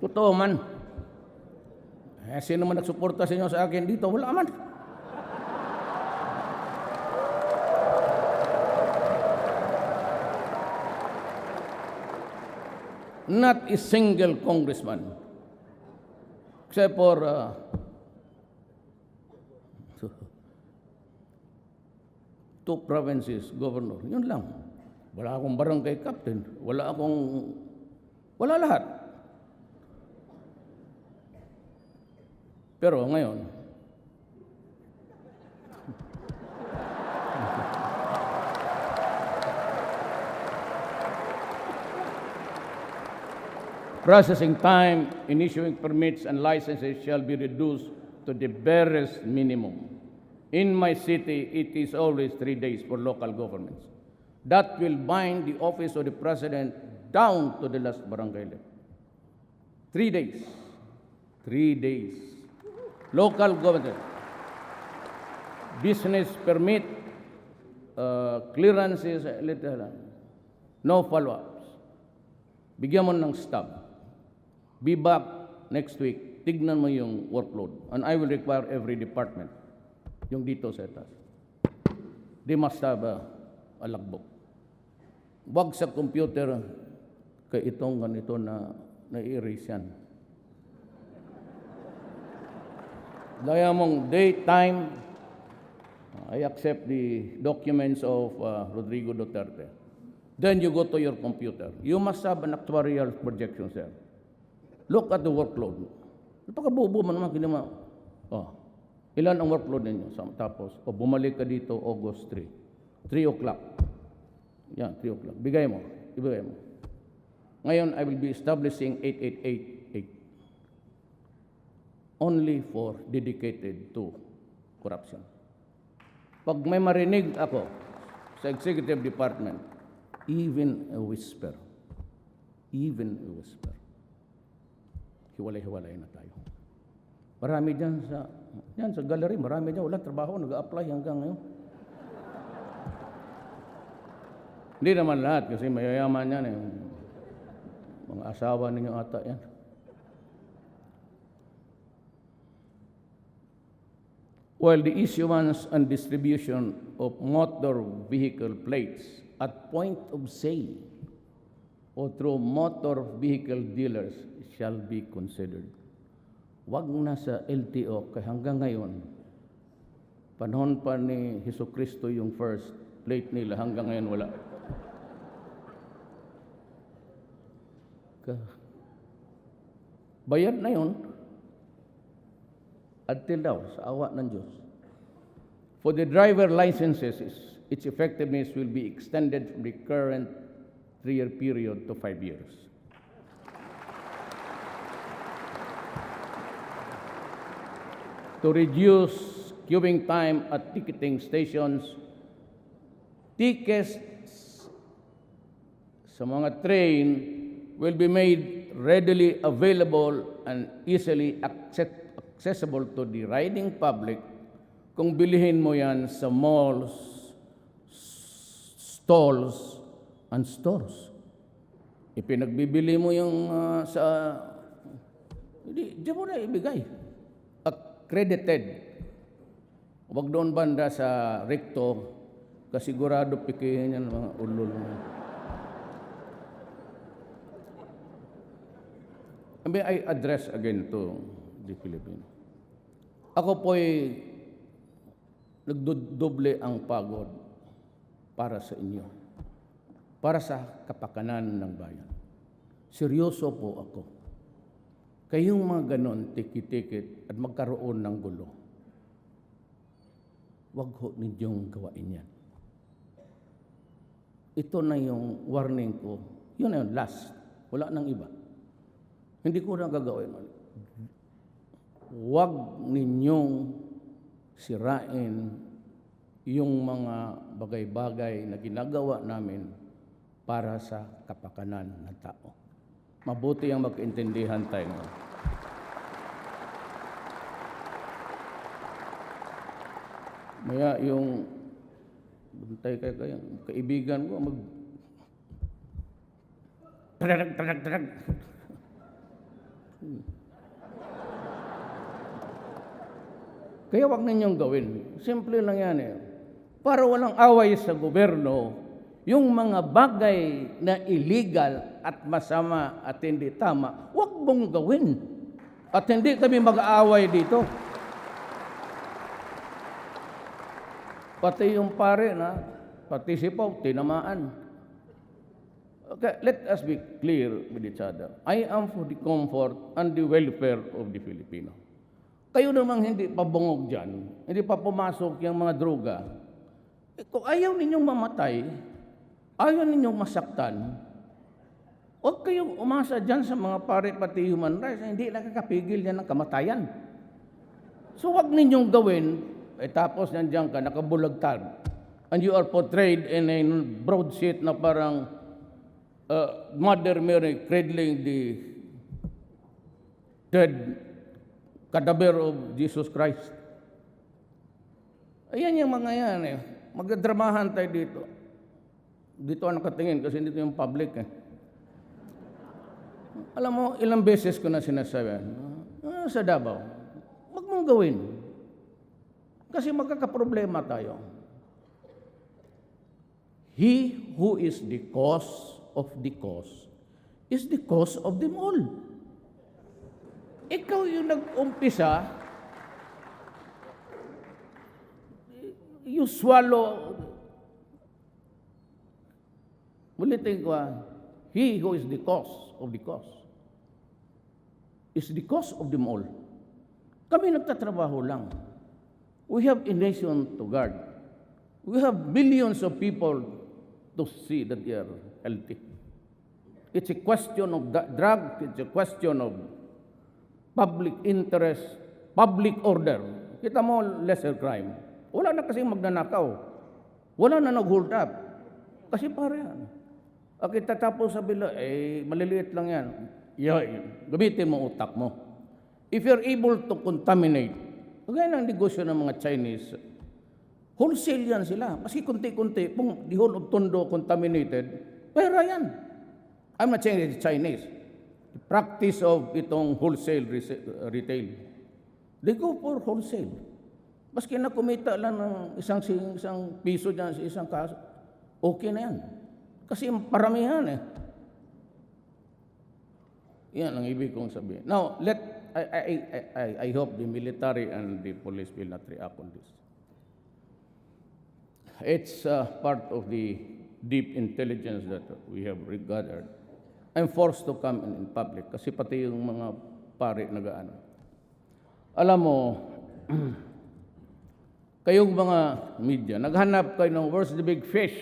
Totoo man. Sino man nagsuporta sa inyo sa akin dito? Wala man. Not a single congressman, except for 2 provinces, governor. Yun lang. Wala akong barangay captain. Wala lahat. Pero ngayon, processing time in issuing permits and licenses shall be reduced to the barest minimum. In my city, it is always 3 days for local governments. That will bind the office of the president down to the last barangay level. 3 days. 3 days. Local government. Business permit, clearances, no follow-ups. Bigyan mo ng stop. Be back next week. Tignan mo yung workload. And I will require every department, yung dito sa taas. They must have a logbook. Wag sa computer kay itong ganito na na-erase yan. Gaya mong date, time, I accept the documents of Rodrigo Duterte. Then you go to your computer. You must have an actuarial projection, sir. Look at the workload. Napakabubo man naman kinima. Ilan ang workload ninyo? Tapos, bumalik ka dito August 3. 3 o'clock. Yan, 3 o'clock. Ibigay mo. Ngayon, I will be establishing 8888. Only for dedicated to corruption. Pag may marinig ako sa executive department, even a whisper, hiwalay-hiwalay na tayo. Marami dyan sa gallery, marami dyan, wala trabaho, nag-a-apply hanggang ngayon. Hindi naman lahat, kasi mayayaman yan eh. Mga asawa ninyo ata yan. While the issuance and distribution of motor vehicle plates at point of sale or through motor vehicle dealers shall be considered. Wag na sa LTO, kaya hanggang ngayon, panahon pa ni Jesucristo yung first plate nila, hanggang ngayon wala. Bayad na yun, until now, sa awa ng Diyos. For the driver licenses, its effectiveness will be extended from the current 3-year period to 5 years. To reduce queuing time at ticketing stations, tickets sa mga train will be made readily available and easily accessible to the riding public kung bilihin mo yan sa malls, stalls, and stores. Ipinagbibili mo yung sa... Diyan mo na ibigay. Accredited. Huwag doon banda sa recto, kasigurado pikihin yan mga ulol. May I address again to the Philippines. Ako po'y nagdodoble ang pagod para sa inyo, para sa kapakanan ng bayan. Seryoso po ako. Kayong mga ganon, tikit-tikit at magkaroon ng gulo, wag ho ninyong gawain yan. Ito na yung warning ko. Yun na yun, last. Wala nang iba. Hindi ko na gagawin. Huwag ninyong sirain yung mga bagay-bagay na ginagawa namin para sa kapakanan ng tao. Mabuti ang magkaintindihan tayo ngayon. Maya yung buntay kayo, kaibigan ko tarag. Kaya wag ninyong gawin. Simple lang yan eh. Para walang away sa gobyerno, yung mga bagay na illegal at masama at hindi tama, wag mong gawin. At hindi kami mag-aaway dito. Pati yung pare na, pati si Pau, tinamaan. Okay, let us be clear with each other. I am for the comfort and the welfare of the Filipino. Kayo namang hindi pa bungog dyan, hindi pa pumasok yung mga droga. Kung ayaw ninyong mamatay, ayaw ninyong masaktan, huwag kayong umasa dyan sa mga pare pati human rights, hindi nakakapigil yan ng kamatayan. So huwag ninyong gawin, tapos nandiyan ka, nakabulagtad, and you are portrayed in a broadsheet na parang Mother Mary cradling the dead cadaver of Jesus Christ. Ayan yung mga yan eh. Magdadramahan tayo dito. Dito ang nakatingin kasi dito yung public eh. Alam mo, ilang beses ko na sinasabi, sa Davao, wag mong gawin. Kasi magkakaproblema tayo. He who is the cause of the cause is the cause of them all. Ikaw yung nag-umpisa, you swallow, ulitin ko he who is the cause of the cause is the cause of them all. Kami nagtatrabaho lang. We have a nation to guard. We have millions of people to see that they are healthy. It's a question of drug, it's a question of public interest, public order. Kita mo, lesser crime. Wala na kasing magnanakaw. Wala na nag-hold up. Kasi pare yan. Kita tapos sabi lang, maliliit lang yan. Gamitin mo utak mo. If you're able to contaminate, kagaya ng negosyo ng mga Chinese, wholesale yan sila. Maski kunti-kunti, kung the whole of Tondo contaminated, pera yan. I'm not saying it's Chinese. The practice of itong wholesale retail. They go for wholesale. Maski na kumita lang ng isang piso dyan sa isang kaso, okay na yan. Kasi paramihan eh. Yan ang ibig kong sabihin. Now, I hope the military and the police will not react on this. It's part of the deep intelligence that we have gathered. I'm forced to come in public kasi pati yung mga pare nagaano. Alam mo, Kayong mga media, naghanap kayo ng where's the big fish?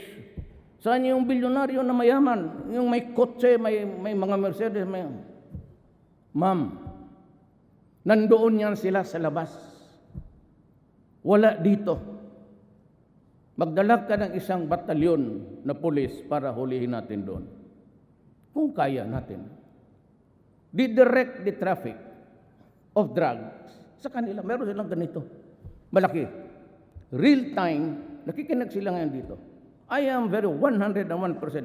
Saan yung bilyonaryo na mayaman? Yung may kotse, may mga Mercedes, may... Ma'am, nandoon yan sila sa labas. Wala dito. Magdala ka ng isang batalyon na pulis para hulihin natin doon. Kung kaya natin. Didirect the traffic of drugs sa kanila. Meron silang ganito. Malaki. Real time, nakikinig sila ngayon dito. I am very 101%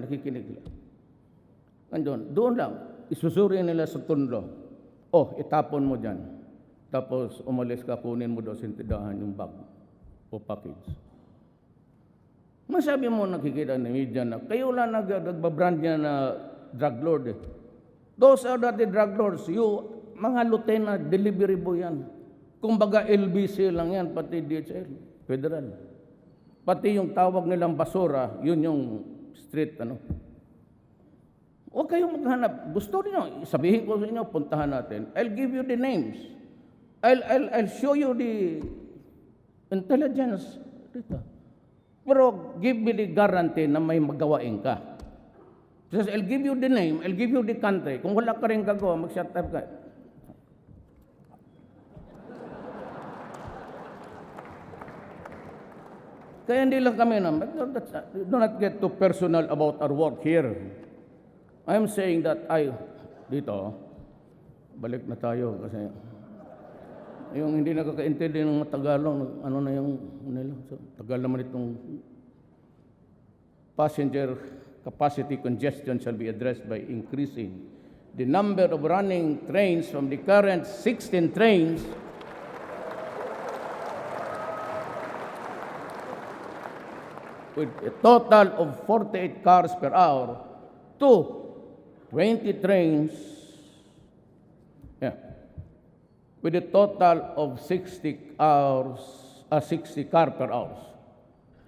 nakikinig sila. Andun, doon lang, isusuri nila sa tunlo. Oh, itapon mo dyan. Tapos umalis ka, kunin mo doon sa tindahan yung bag o package. Masabi mo nakikita ng media na kayo lang nagbabrand niya na drug lord eh. Those are not the drug lords. You, mga lieutenant, delivery boy yan. Kumbaga LBC lang yan, pati DHL, federal. Pati yung tawag nilang basura, yun yung street, ano. Huwag kayong maghanap. Gusto niyo, sabihin ko sa inyo, puntahan natin. I'll give you the names. I'll show you the intelligence dito. Pero give me the guarantee na may magawain ka. Because I'll give you the name, I'll give you the country. Kung wala ka rin gagawa, mag-shut up ka. Kaya hindi lang kami na, do not get too personal about our work here. I'm saying that dito, balik na tayo kasi yung hindi nakakaintindi ng mga Tagalog, ano na yung nila. So, Tagal naman itong passenger capacity congestion shall be addressed by increasing the number of running trains from the current 16 trains with a total of 48 cars per hour to 20 trains with a total of 60 car per hour.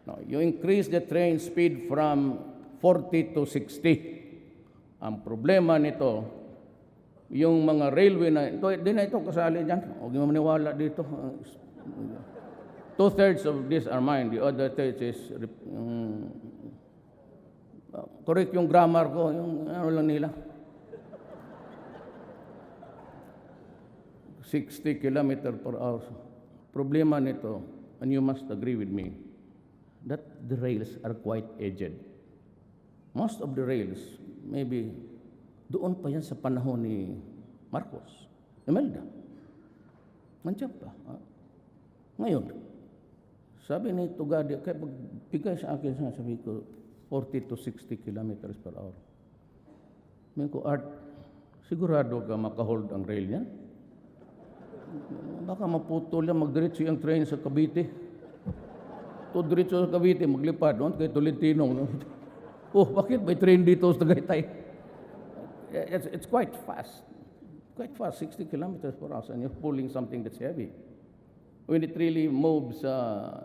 Now, you increase the train speed from 40 to 60. Ang problema nito, yung mga railway na, hindi na ito kasali dyan. Huwag mo maniwala dito. 2/3 of this are mine. The other 1/3 is, correct yung grammar ko, yung ano lang nila. 60 km per hour. Problema nito, and you must agree with me, that the rails are quite aged. Most of the rails, maybe, doon pa yan sa panahon ni Marcos, Imelda. Nandiyan pa. Ngayon, sabi ni Tugadi, kaya pagbigay sa akin, sabi ko, 40 to 60 kilometers per hour. May ko, Art, sigurado ka makahold ang rail yan? Baka maputol yan, magdiretso yung train sa Cavite. To diretso sa Cavite, maglipad doon kay Tolentino. Oh, bakit may train dito sa Tagaytay? It's quite fast. Quite fast, 60 kilometers per hour, and you're pulling something that's heavy. When it really moves,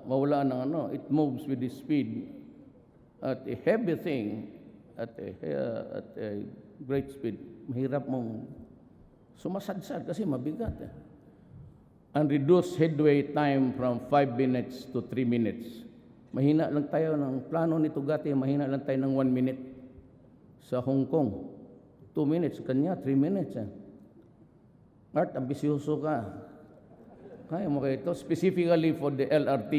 mawala ng ano, it moves with the speed at a heavy thing, at a great speed. Mahirap mong sumasadsad kasi mabigat. And reduce headway time from 5 minutes to 3 minutes. Mahina lang tayo ng plano ni Tugati, mahina lang tayo ng 1 minute. Sa Hong Kong, 2 minutes, kanya 3 minutes. Art, ambisyoso ka. Kaya mo kayo ito. Specifically for the LRT,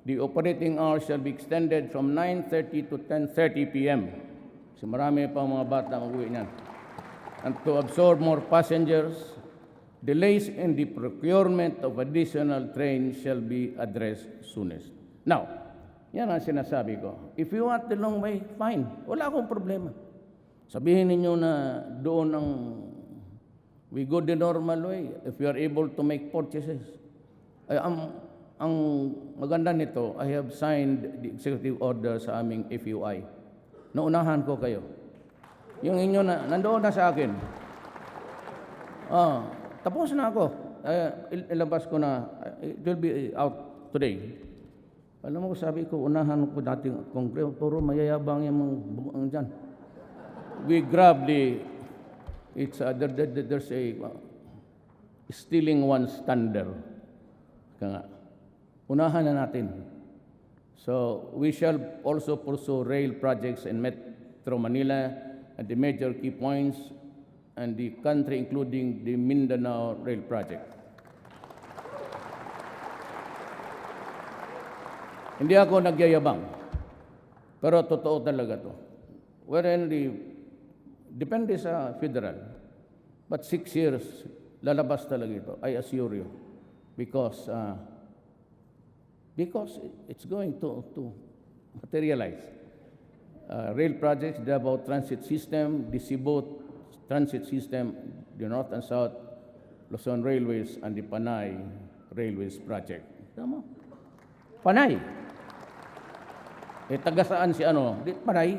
the operating hours shall be extended from 9:30 to 10:30 p.m. Kasi marami pa mga bata mag-uwi niyan. And to absorb more passengers, delays in the procurement of additional trains shall be addressed soonest. Now, yan ang sinasabi ko. If you want the long way, fine. Wala akong problema. Sabihin ninyo na doon we go the normal way if you are able to make purchases. Ang maganda nito, I have signed the executive order sa aming FUI. Naunahan ko kayo. Yung inyo na, nandoon na sa akin. Tapos na ako. Ilabas ko na. It will be out today. Alam mo, sabi ko, unahan ko dating kongreso. Puro mayayabang yung mga dyan. We grab there's a stealing one's thunder. Kaya nga, unahan na natin. So, we shall also pursue rail projects in Metro Manila at the major key points and the country, including the Mindanao Rail Project. Hindi ako nagyayabang, pero totoo talaga to. Depende sa federal, but 6 years, lalabas talaga ito, I assure you, because it's going to materialize. Rail projects, the about transit system, the Cebu transit system, the North and South Luzon Railways, and the Panay Railways project. Tama? Panay. Taga saan si ano? Di Panay.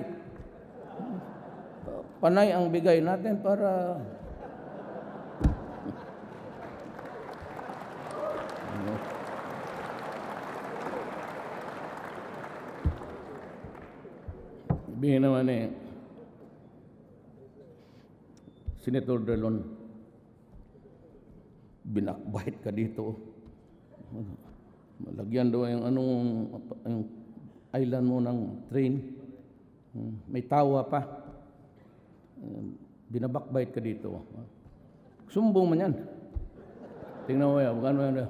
Panay ang bigay natin para sabihin naman Senator Delon, binakbait ka dito. Malagyan daw yung island mo ng train. May tawa pa. Binabakbait ka dito. Sumbong man yan. Tingnan mo yan.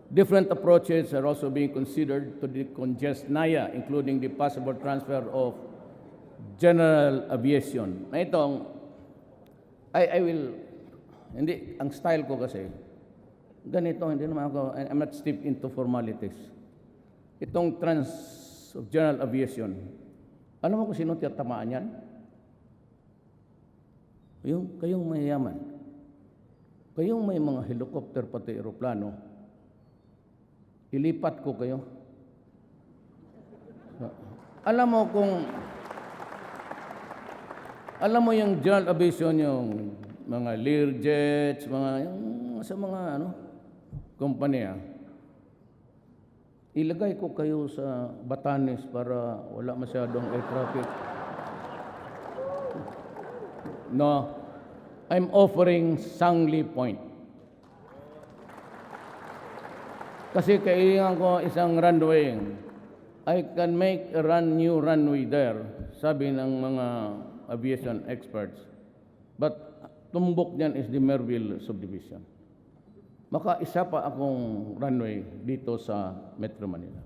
Different approaches are also being considered to decongest NAIA, including the possible transfer of general aviation. Na itong, hindi, ang style ko kasi, ganito, hindi naman ako, I'm not steeped into formalities. Itong of general aviation, alam mo kung sino tiyatamaan yan? Kayong mayayaman. Kayong may mga helicopter pati aeroplano, ilipat ko kayo. Alam mo yung general aviation, yung mga Learjets, sa mga kumpanya, ilagay ko kayo sa Batanes para wala masyadong air traffic. No, I'm offering Sangli Point. Kasi kailangan ko isang runway. I can make a new runway there, sabi ng mga aviation experts. But tumbok niyan is the Merville subdivision. Maka isa pa akong runway dito sa Metro Manila.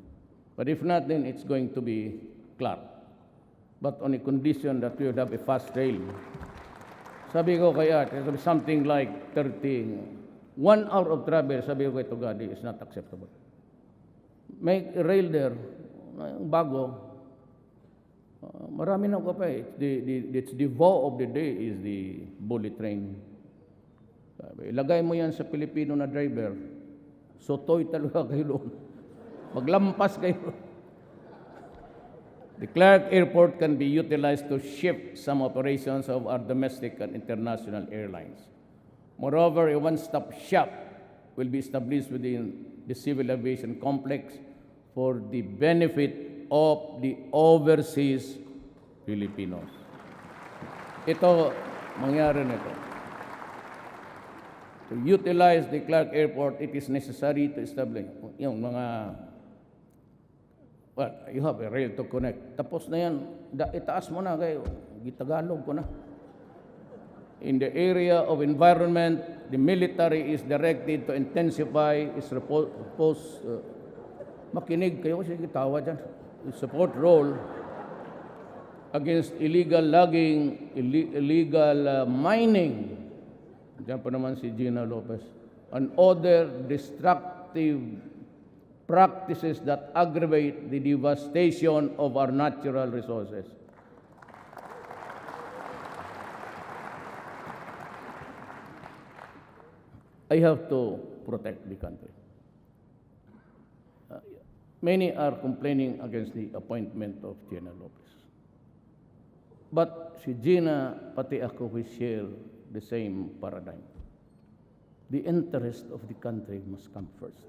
But if not, then it's going to be Clark. But on a condition that we would have a fast rail. Sabi ko kaya, something like 1 hour of travel, sabi ko kay Tugadi, is not acceptable. Make a rail there, bago. Marami na ko pa eh. It's the vow of the day is the bullet train. Ilagay mo yan sa Pilipino na driver, sotoy talaga kayo doon. Maglampas kayo. The Clark Airport can be utilized to shift some operations of our domestic and international airlines. Moreover, a one-stop shop will be established within the civil aviation complex for the benefit of the overseas Filipinos. Ito, mangyari nito. To utilize the Clark Airport, it is necessary to establish yung mga, you have a rail to connect. Tapos na yan, itaas mo na kayo, gitagalog ko na. In the area of environment, the military is directed to intensify its makinig kayo kasi gitawa dyan, support role against illegal logging, illegal mining, diyan pa naman si Gina Lopez, and other destructive practices that aggravate the devastation of our natural resources. I have to protect the country. Many are complaining against the appointment of Gina Lopez. But si Gina, pati ako, we share the same paradigm. The interest of the country must come first.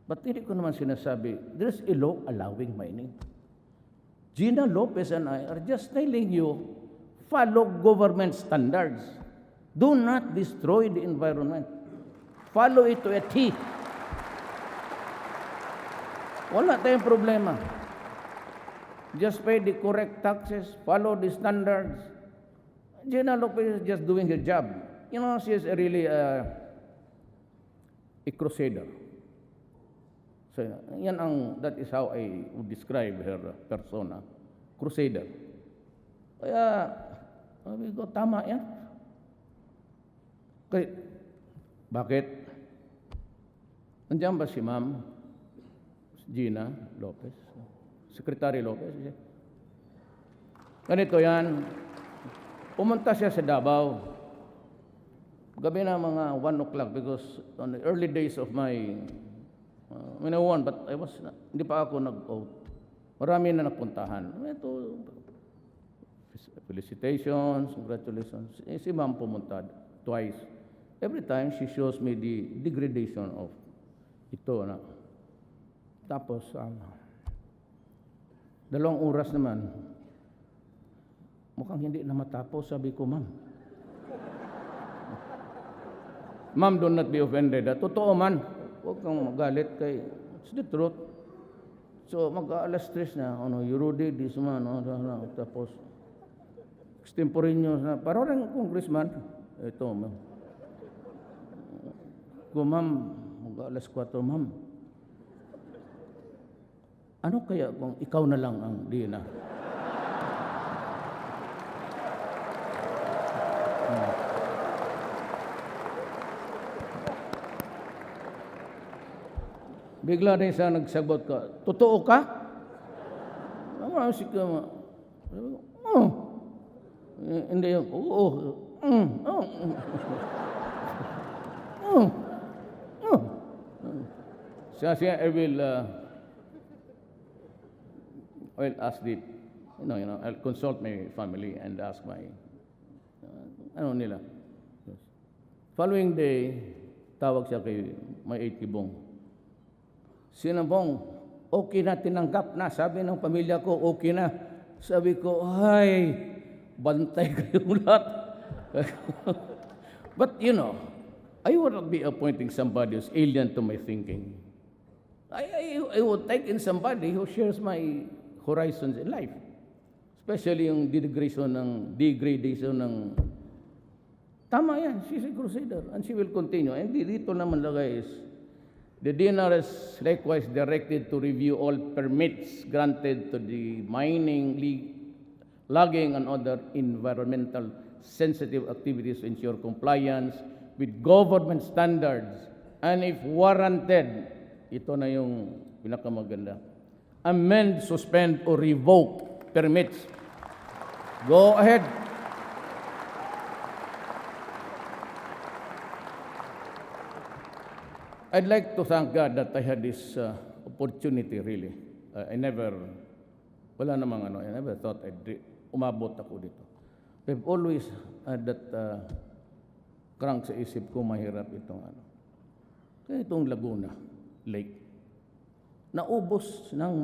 But hindi ko naman sinasabi, there's a law allowing mining. Gina Lopez and I are just telling you, follow government standards. Do not destroy the environment. Follow it to a T. Wala tayong problema. Just pay the correct taxes, follow the standards. Gina Lopez is just doing her job. You know, she is really a crusader. So, that is how I would describe her persona. Crusader. Kaya, sabi ko, tama yan. Okay, bakit? Nandiyan ba si Ma'am Gina Lopez? Secretary Lopez? Ganito yan. Pumunta siya sa Davao. Gabi na mga 1 o'clock because on the early days of my when I won, but hindi pa ako nag-vote. Marami na napuntahan. Ito, felicitations, congratulations. Si Ma'am pumunta twice. Every time she shows me the degradation of ito na. Tapos, 2 oras naman, mukhang hindi na matapos, sabi ko, Ma'am. Ma'am, do not be offended. Totoo man, huwag kang magalit kay, it's the truth. So, mag-alas 3 na, Rudy, this man, tapos, extemporaneous na, parang congressman, ito, Ma'am. Ko, Ma'am, mag-alas 4, Ma'am. Ano kaya kung ikaw na lang ang Dina? Bigla rin siya nagsagot ka, totoo ka? Sabi ko, hindi yung, oo. Siya, I will ask I'll consult my family and ask my, nila. Following day, tawag siya kay may 8 Kibong. Sinabong, okay na, tinanggap na. Sabi ng pamilya ko, okay na. Sabi ko, ay, bantay kayong lahat. But, I would not be appointing somebody who's alien to my thinking. I would take in somebody who shares my horizons in life. Especially yung degradation ng tama yan, she's a crusader and she will continue. And dito naman lagay is, the DNR is likewise directed to review all permits granted to the mining, logging, and other environmental sensitive activities to ensure compliance with government standards. And if warranted, ito na yung pinakamaganda, amend, suspend, or revoke permits. Go ahead. I'd like to thank God that I had this opportunity, really. I never thought umabot ako dito. I've always had that crank sa isip ko, mahirap itong Kaya itong Laguna Lake, naubos ng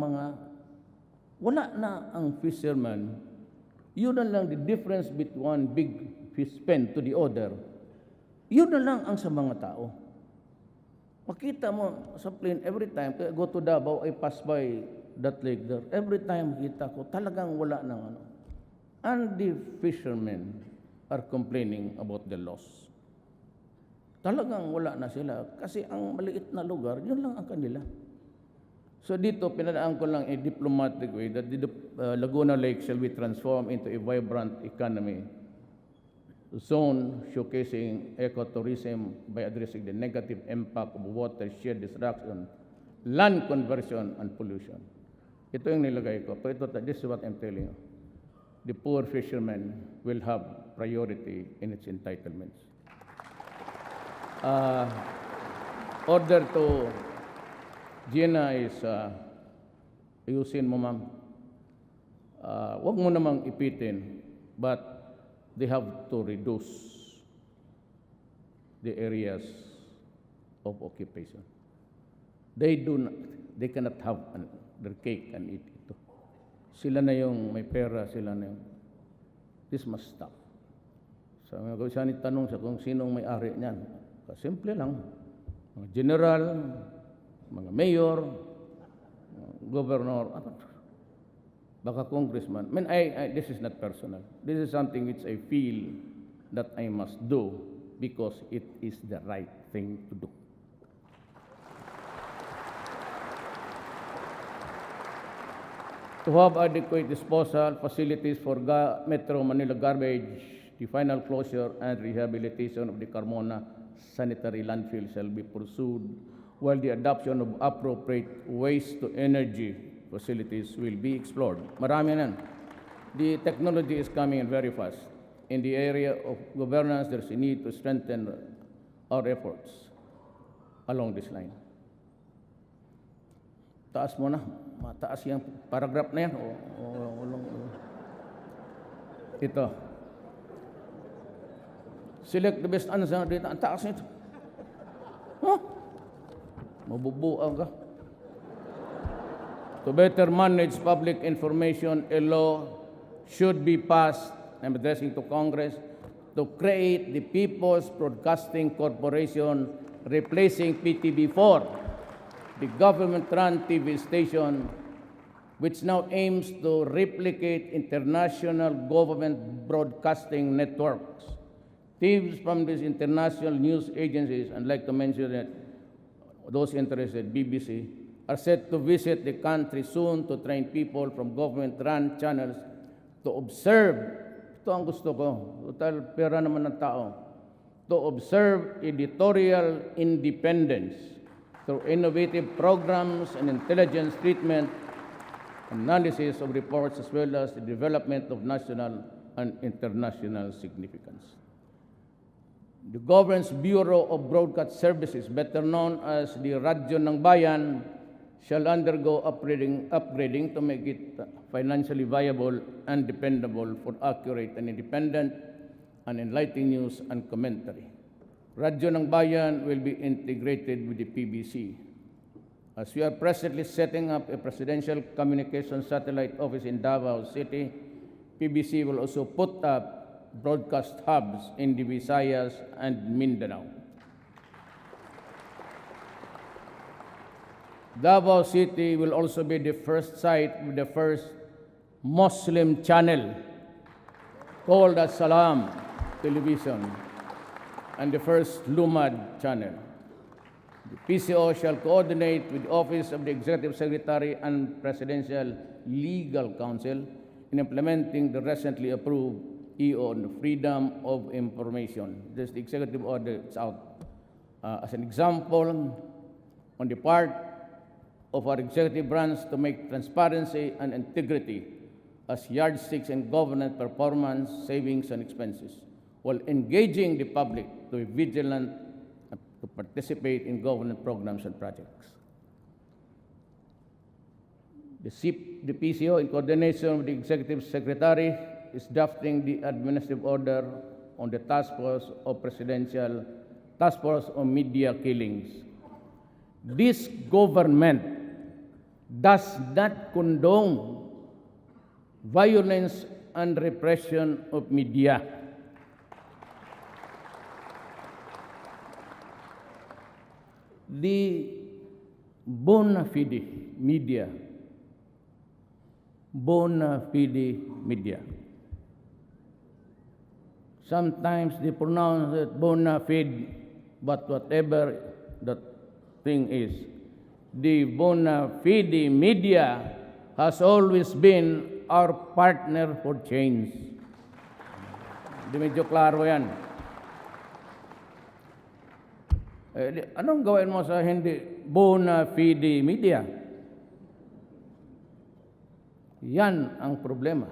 wala na ang fisherman. Yun na lang the difference between one big fish pen to the other. Yun na lang ang sa mga tao. Makita mo sa plane, every time, I go to Davao, I pass by that lake there. Every time makita ko, talagang wala ng And the fishermen are complaining about the loss. Talagang wala na sila. Kasi ang maliit na lugar, yun lang ang kanila. So dito, pinadaan ko lang a diplomatic way that the Laguna Lake shall be transformed into a vibrant economy zone showcasing ecotourism by addressing the negative impact of watershed destruction, land conversion, and pollution. Ito yung nilagay ko. Pero this is what I'm telling you. The poor fishermen will have priority in its entitlements. Order to Gina is, ayusin mo, ma'am. Huwag mo namang ipitin, but they have to reduce the areas of occupation. They cannot have their cake and eat ito. Sila na yung may pera, sila na yung, this must stop. So, siya ni tanong sa kung sinong may-ari niyan. Simple lang. mga general, mga mayor, governor, baka congressman. This is not personal. This is something which I feel that I must do because it is the right thing to do. To have adequate disposal facilities for Metro Manila garbage, the final closure and rehabilitation of the Carmona sanitary landfill shall be pursued, while the adoption of appropriate waste-to-energy facilities will be explored. Marami yan. The technology is coming in very fast. In the area of governance, there's a need to strengthen our efforts along this line. Taas mo na. Mataas yung paragraph na yan. Ito. Select the best answer dito. Ang taas nito. Huh? Mabubuang ka. To better manage public information, a law should be passed, I'm addressing to Congress, to create the People's Broadcasting Corporation, replacing PTV4, the government-run TV station, which now aims to replicate international government broadcasting networks. Teams from these international news agencies, I'd like to mention that those interested, BBC, are set to visit the country soon to train people from government-run channels to observe, ito ang gusto ko, total pera naman ng tao, to observe editorial independence through innovative programs and intelligence treatment, analysis of reports, as well as the development of national and international significance. The Government's Bureau of Broadcast Services, better known as the Radyo ng Bayan, shall undergo upgrading to make it financially viable and dependable for accurate and independent and enlightening news and commentary. Radyo ng Bayan will be integrated with the PBC. As we are presently setting up a presidential communication satellite office in Davao City, PBC will also put up broadcast hubs in the Visayas and Mindanao. Davao City will also be the first site with the first Muslim channel called as Salam Television and the first Lumad channel. The PCO shall coordinate with the Office of the Executive Secretary and Presidential Legal Counsel in implementing the recently approved EO on the freedom of information. This is the executive order. It's out. As an example, on the part of our executive branch to make transparency and integrity as yardsticks in government performance, savings, and expenses, while engaging the public to be vigilant and to participate in government programs and projects. The PCO, in coordination with the Executive Secretary, is drafting the administrative order on the Task Force on Media Killings. This government does not condone violence and repression of media. The bona fide media, sometimes they pronounce it bona fide, but whatever that thing is, the bona fide media has always been our partner for change. Di medyo klaro yan. Anong gawin mo sa hindi bona fide media? Yan ang problema.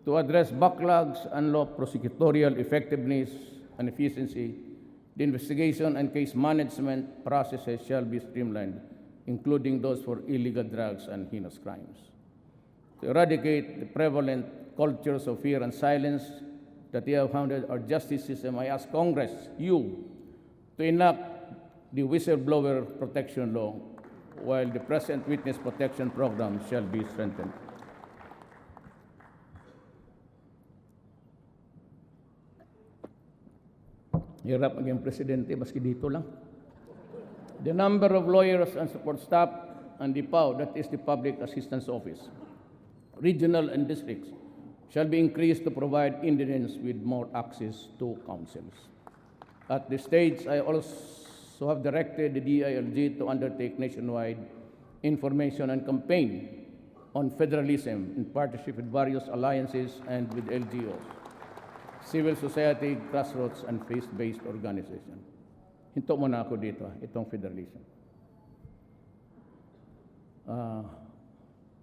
To address backlogs and law prosecutorial effectiveness and efficiency, the investigation and case management processes shall be streamlined, including those for illegal drugs and heinous crimes. To eradicate the prevalent cultures of fear and silence that we have found in our justice system, I ask Congress, you, to enact the whistleblower protection law, while the present witness protection program shall be strengthened. Hirap maging presidente, maski dito lang. The number of lawyers and support staff and the PAO, that is the Public Assistance Office, regional and districts, shall be increased to provide Indians with more access to counsels. At this stage, I also have directed the DILG to undertake nationwide information and campaign on federalism in partnership with various alliances and with LGOs, civil society, grassroots, and faith-based organizations. Hinto muna ako dito, itong federalism.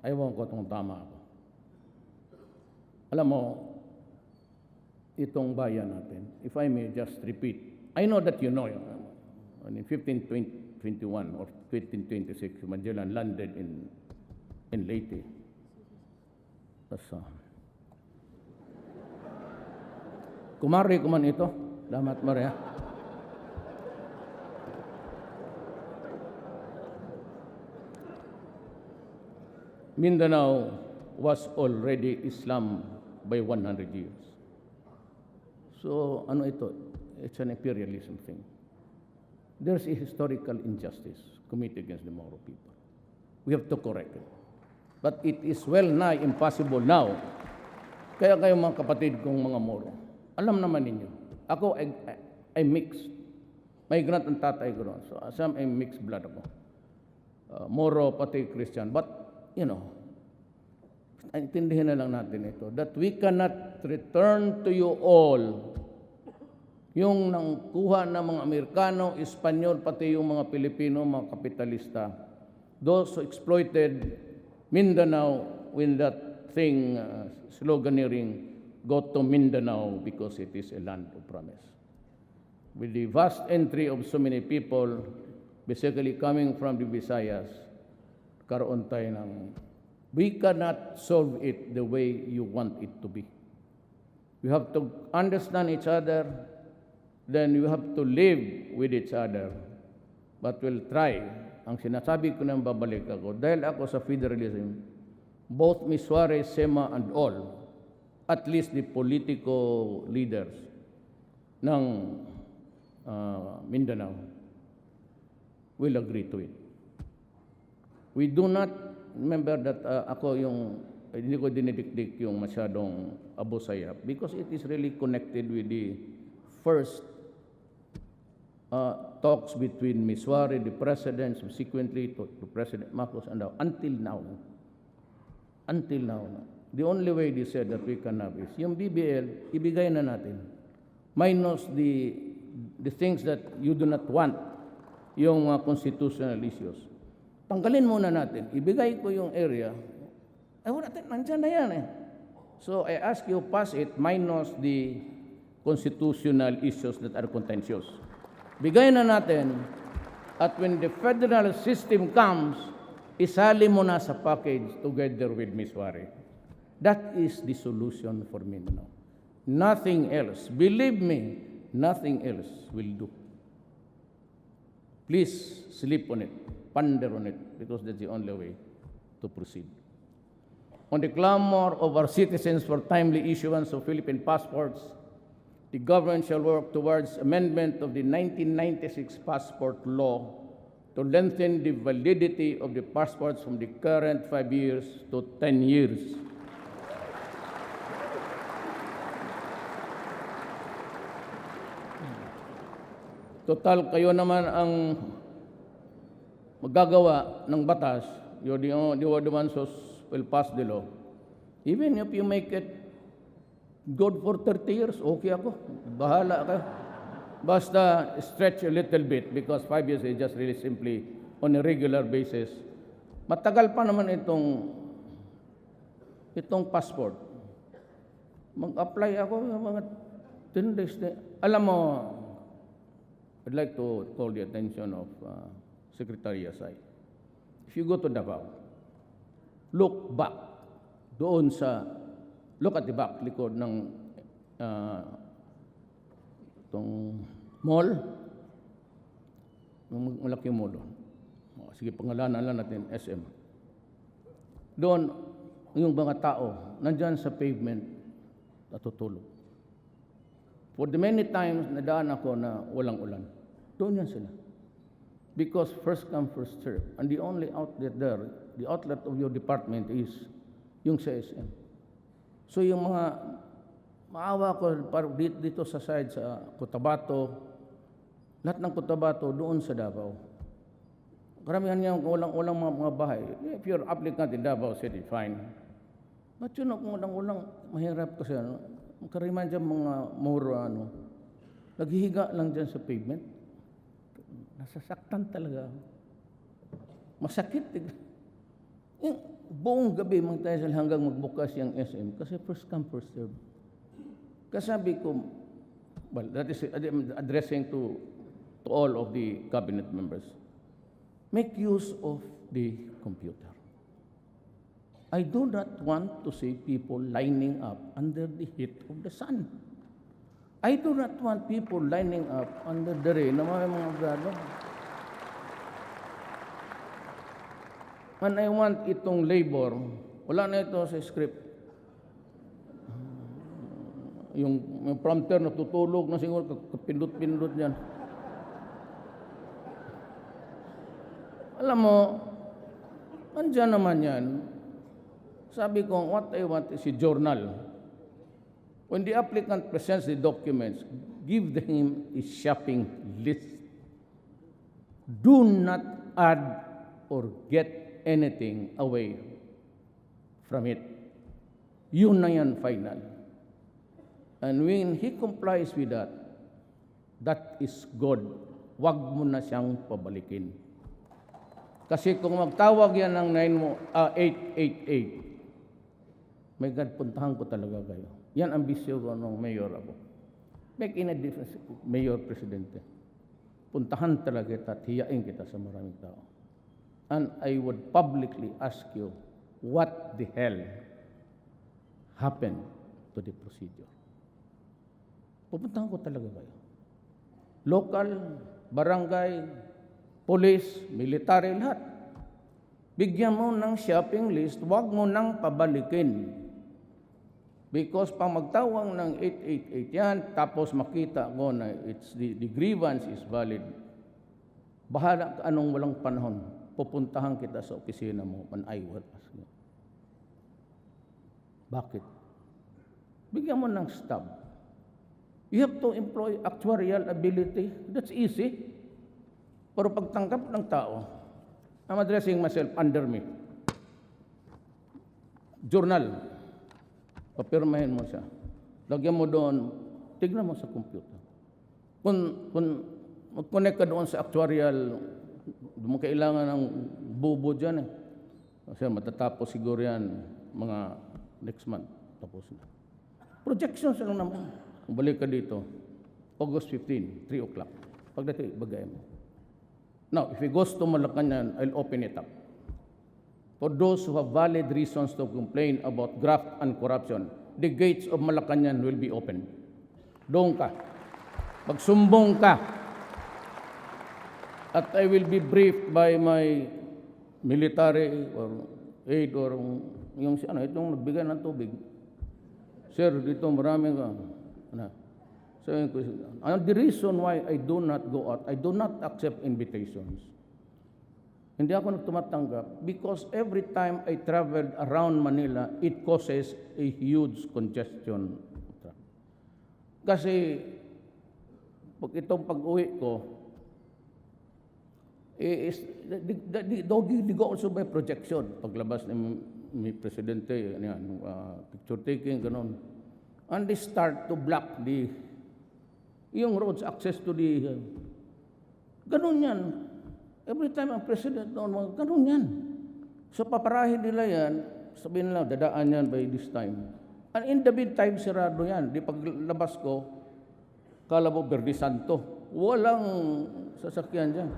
Ayaw ko itong tama ako. Alam mo, itong bayan natin, if I may just repeat, I know that you know, in 1521 or 1526, Magellan landed in Leyte. Tapos, kumari ko man ito, damat Maria. Mindanao was already Islam by 100 years. So, ano ito? It's an imperialism thing. There's a historical injustice committed against the Moro people. We have to correct it. But it is well nigh impossible now. Kaya kayo mga kapatid kong mga Moro, alam naman ninyo, ako ay mixed. Migrant ang tatay ko doon. So, some ay mixed blood ako. Moro, pati Christian. But you know, intindihin na lang natin ito, that we cannot return to you all yung nangkuha ng mga Amerikano, Espanyol, pati yung mga Pilipino, mga kapitalista, those who exploited Mindanao when that thing, sloganeering, go to Mindanao because it is a land of promise. With the vast entry of so many people, basically coming from the Visayas, karoon tayo ng, we cannot solve it the way you want it to be. We have to understand each other, then you have to live with each other. But we'll try. Ang sinasabi ko nang babalik ako, dahil ako sa federalism, both Ms. Suarez, Sema, and all, at least the political leaders ng Mindanao will agree to it. We do not, remember that ako yung, hindi ko dinidikdik yung masyadong Abu Sayyaf because it is really connected with the first talks between Ms. Suarez, the president, subsequently to President Marcos, and until now. Until now. The only way they said that we can have is, yung BBL, ibigay na natin. Minus the things that you do not want, yung constitutional issues. Tanggalin muna natin. Ibigay ko yung area. Wala natin, nandiyan na yan eh. So I ask you, pass it minus the constitutional issues that are contentious. Bigay na natin at when the federal system comes, isali mo na sa package together with Ms. Suarez. That is the solution for Mindanao. Nothing else. Believe me, nothing else will do. Please sleep on it. Ponder on it, because that's the only way to proceed. On the clamor of our citizens for timely issuance of Philippine passports, the government shall work towards amendment of the 1996 passport law to lengthen the validity of the passports from the current 5 years to 10 years. Total, kayo naman ang magagawa ng batas, you're the ones who will pass the law. Even if you make it good for 30 years, okay ako. Bahala kayo. Basta stretch a little bit because 5 years is just really simply on a regular basis. Matagal pa naman itong passport. Mag-apply ako ng mga 10 days. Alam mo, I'd like to call the attention of Secretary Yasay. If you go to Davao, look back doon look at the back, likod ng itong mall, malaking mall doon. Sige, pangalanan lang natin, SM. Doon, yung mga tao, nandyan sa pavement, natutulog. For the many times na daan ako na walang ulan, doon yan sila. Because first come, first serve. And the only outlet there, the outlet of your department is yung sa SM. So yung mga maawa ko dito sa side sa Cotabato, lahat ng Cotabato doon sa Davao. Karamihan niya walang mga bahay. If you're applicant in Davao City, fine. But yun kung walang mahirap kasi karamihan dyan mga moro naghihiga lang dyan sa pavement. Nasasaktan talaga. Masakit. Yung buong gabi magtayo hanggang magbukas yung SM kasi first come, first serve. Kasabi ko, well, that is addressing to all of the cabinet members. Make use of the computer. I do not want to see people lining up under the heat of the sun. I do not want people lining up under the rain na mga brado. And I want itong labor, wala na ito sa script. Yung prompter natutulog na siguro, kapindot-pindot yan. Alam mo, andyan naman yan. Sabi ko, what I want is a journal. When the applicant presents the documents, give him a shopping list. Do not add or get anything away from it. Yun na yan final. And when he complies with that, that is good. Wag mo na siyang pabalikin. Kasi kung magtawag yan ng 888, may God, puntahan ko talaga kayo. Yan ang bisyo ko nung mayor ako. Make in a difference, mayor, presidente. Puntahan talaga kita at hiyain kita sa maraming tao. And I would publicly ask you, what the hell happened to the procedure? Pupuntahan ko talaga kayo. Local, barangay, police, military, lahat. Bigyan mo ng shopping list, huwag mo nang pabalikin. Because pang magtawang ng 888 yan, tapos makita ko na the grievance is valid, bahala ka anong walang panahon, pupuntahan kita sa opisina mo and I will ask you. Bakit? Bigyan mo ng stub. You have to employ actuarial ability. That's easy. Pero pagtanggap ng tao, I'm addressing myself under me. Journal. Papirmahin mo siya. Lagyan mo doon, tignan mo sa computer. Kung mag-connect ka doon sa actuarial, hindi mo kailangan ng bubo dyan. Kasi matatapos siguro yan mga next month. Tapos na. Projections lang naman. Kung balik ka dito, August 15, 3 o'clock. Pagdating, bagay mo. Now, if it goes to Malacanang, I'll open it up. For those who have valid reasons to complain about graft and corruption, the gates of Malacanang will be open. Doon ka. Magsumbong ka. At I will be briefed by my military or aid or yung itong nagbigay ng tubig. Sir, dito maraming So, and the reason why I do not go out, I do not accept invitations. Hindi ako nagtumatanggap because every time I traveled around Manila, it causes a huge congestion. Kasi itong pag-uwi ko, they go also by projection. Paglabas ni Presidente, picture taking, gano'n. And they start to block yung roads, access to the... Gano'n yan. Every time ang president noon, ganun yan. So paparahin nila yan, sabihin nila, dadaan yan by this time. And in the meantime, sirado yan. Di paglabas ko, kala mo Verde Santo. Walang sasakyan dyan.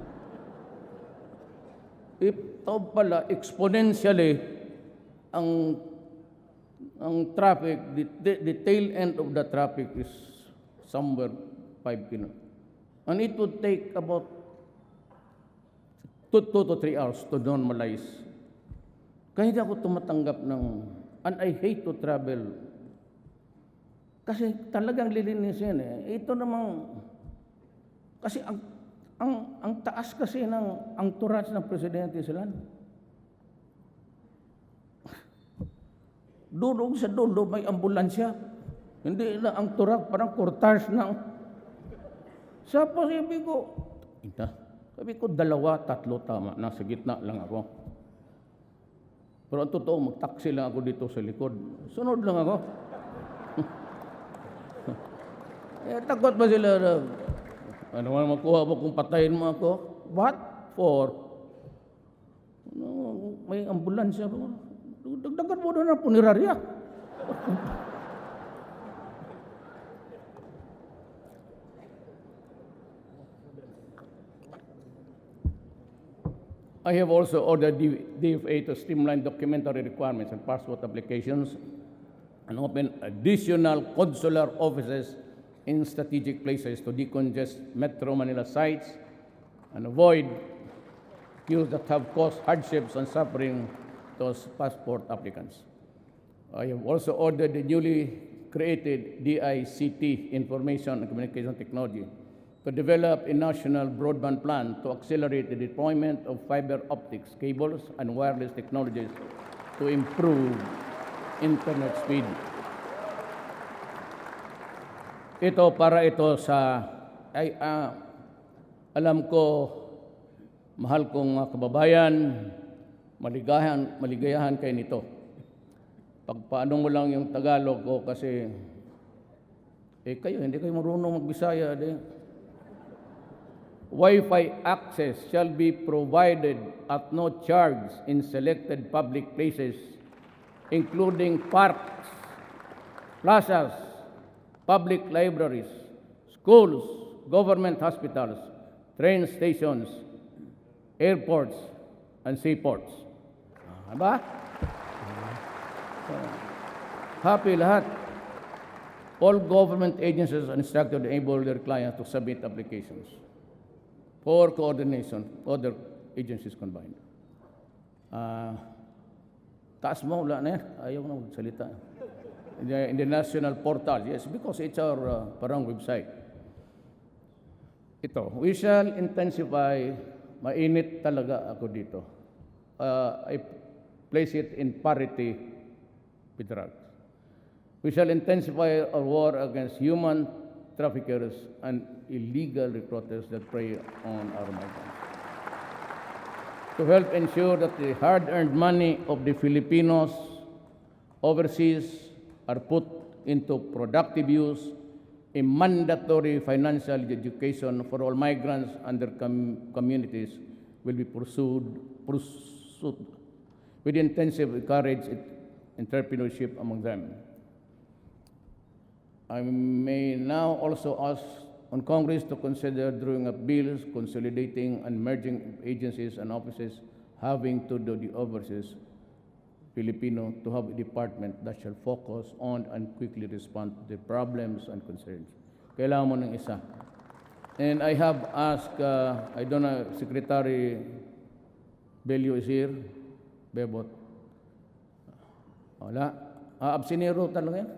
Ito pala, exponentially, ang traffic, the tail end of the traffic is somewhere 5 kilometers. And it would take about 2 to 3 hours to normalize. Kaya hindi ako tumatanggap ng... And I hate to travel. Kasi talagang lilinis yan eh. Ito namang... Kasi ang ang taas kasi ng entourage ng presidente sila. Dulog sa dulo, may ambulansya. Hindi na ang turak, parang cortege na. Sa sabi ko, sabi ko, 2, 3 tama. Nasa gitna lang ako. Pero ang totoo, mag-taxi lang ako dito sa likod. Sunod lang ako. Takot ba sila na, ano man makuha mo kung patayin mo ako? What for? May ambulansya ba? Dagdagan mo na ng punerarya. I have also ordered DFA to streamline documentary requirements and passport applications and open additional consular offices in strategic places to decongest Metro Manila sites and avoid queues that have caused hardships and suffering to passport applicants. I have also ordered the newly created DICT, Information and Communication Technology, to develop a national broadband plan to accelerate the deployment of fiber optics cables and wireless technologies to improve internet speed. Ito para ito sa alam ko, mahal kong kababayan, maligayahan kayo nito. Pagpaano mo lang yung Tagalog ko kasi kayo hindi kayo marunong magbisaya Wi-Fi access shall be provided at no charge in selected public places, including parks, plazas, public libraries, schools, government hospitals, train stations, airports, and seaports. Diba? Happy lahat. All government agencies are instructed to enable their clients to submit applications for coordination, other agencies combined. Taas mo, wala na yan. Ayaw na magsalita. In the national portal, yes, because it's our parang website. Ito, we shall intensify, mainit talaga ako dito. I place it in parity with drugs. We shall intensify our war against human traffickers and illegal recruiters that prey on our migrants. To help ensure that the hard-earned money of the Filipinos overseas are put into productive use, a mandatory financial education for all migrants and their communities will be pursued with intensive encourage entrepreneurship among them. I may now also ask on Congress to consider drawing up bills consolidating and merging agencies and offices having to do the overseas Filipino to have a department that shall focus on and quickly respond to the problems and concerns. Kailangan mo ng isa. And I have asked, I don't know, Secretary Bello is here, Bebot. Wala. Absinero talaga yan.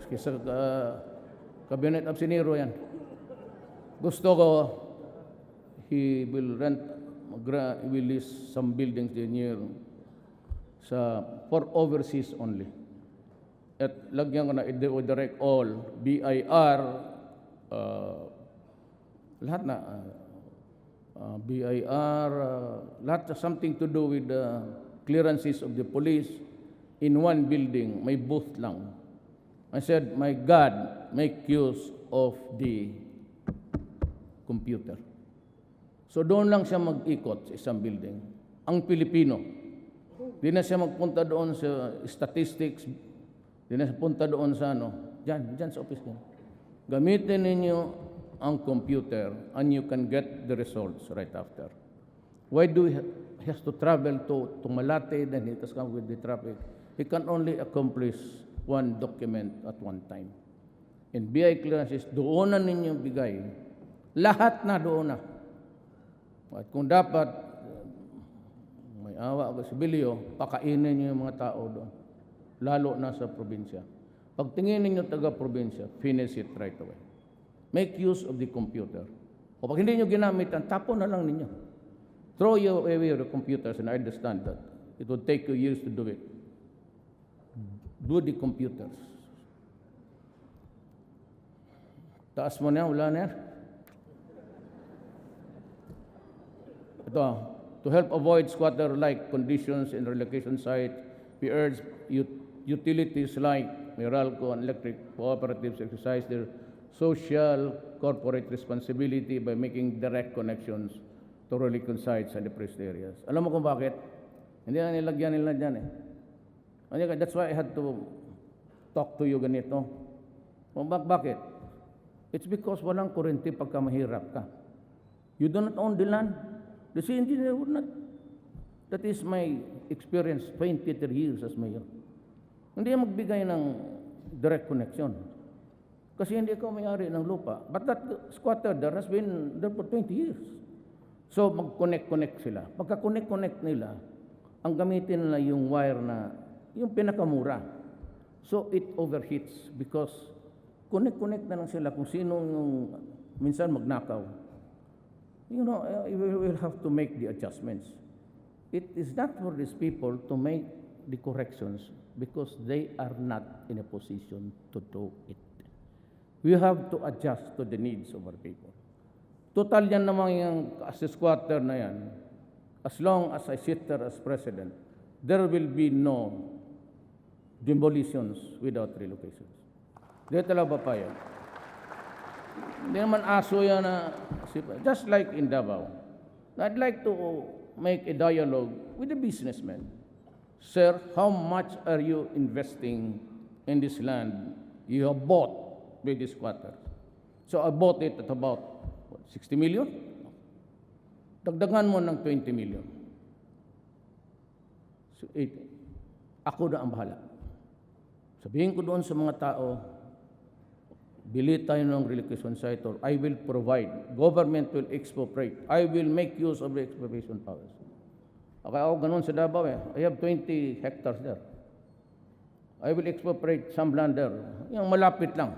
Kasi sa cabinet absinero yan. Gusto ko, he will will list some buildings near for overseas only. At lagyan ko na i-direct all BIR lahat na BIR lahat something to do with the clearances of the police in one building, may booth lang. I said, my God, make use of the computer. So doon lang siya mag-ikot sa isang building. Ang Pilipino, di na siya magpunta doon sa statistics, di na siya punta doon sa dyan sa office niya. Gamitin ninyo ang computer and you can get the results right after. Why do he has to travel to Malate, then he has come with the traffic? He can only accomplish one document at one time. In BI clearances, doon na ninyo bigay. Lahat na doon na. At kung dapat, may awa o sibilyo, pakainin niyo yung mga tao doon. Lalo na sa probinsya. Pag tingin ninyo taga-probinsya, finish it right away. Make use of the computer. O pag hindi nyo ginamit, tapon na lang ninyo. Throw away your computers, and I understand that. It would take you years to do it. Do the computers. Taas mo na, wala na yan. Ito, to help avoid squatter-like conditions in relocation site, we urge utilities like Meralco and electric cooperatives exercise their social corporate responsibility by making direct connections to relocation sites and depressed areas. Alam mo kung bakit? Hindi na nilagyan nila dyan eh. That's why I had to talk to you ganito. Bakit? It's because walang kurente pagka mahirap ka. You do not own the land. The city engineer would not. That is my experience, 23 years as mayor. Hindi magbigay ng direct connection. Kasi hindi ikaw may-ari ng lupa. But that squatter there has been there for 20 years. So mag-connect sila. Pagka-connect nila, ang gamitin nila yung wire na, yung pinakamura. So it overheats because connect na lang sila kung sino yung minsan magnakaw. You know, we will have to make the adjustments. It is not for these people to make the corrections because they are not in a position to do it. We have to adjust to the needs of our people. Total yan naman yung as a squatter na yan. As long as I sit there as president, there will be no demolitions without relocations. Di talaga pa yan. Hindi naman aso yan na, just like in Davao. I'd like to make a dialogue with the businessmen. Sir, how much are you investing in this land you have bought with the squatters? So I bought it at about, 60 million? Dagdagan mo ng 20 million. So, ako na ang bahala. Sabihin ko doon sa mga tao, bili tayo ng relocation site or I will provide. Government will expropriate. I will make use of the expropriation powers. Okay, ako ganun sa Davao eh. I have 20 hectares there. I will expropriate some land there. Yung malapit lang.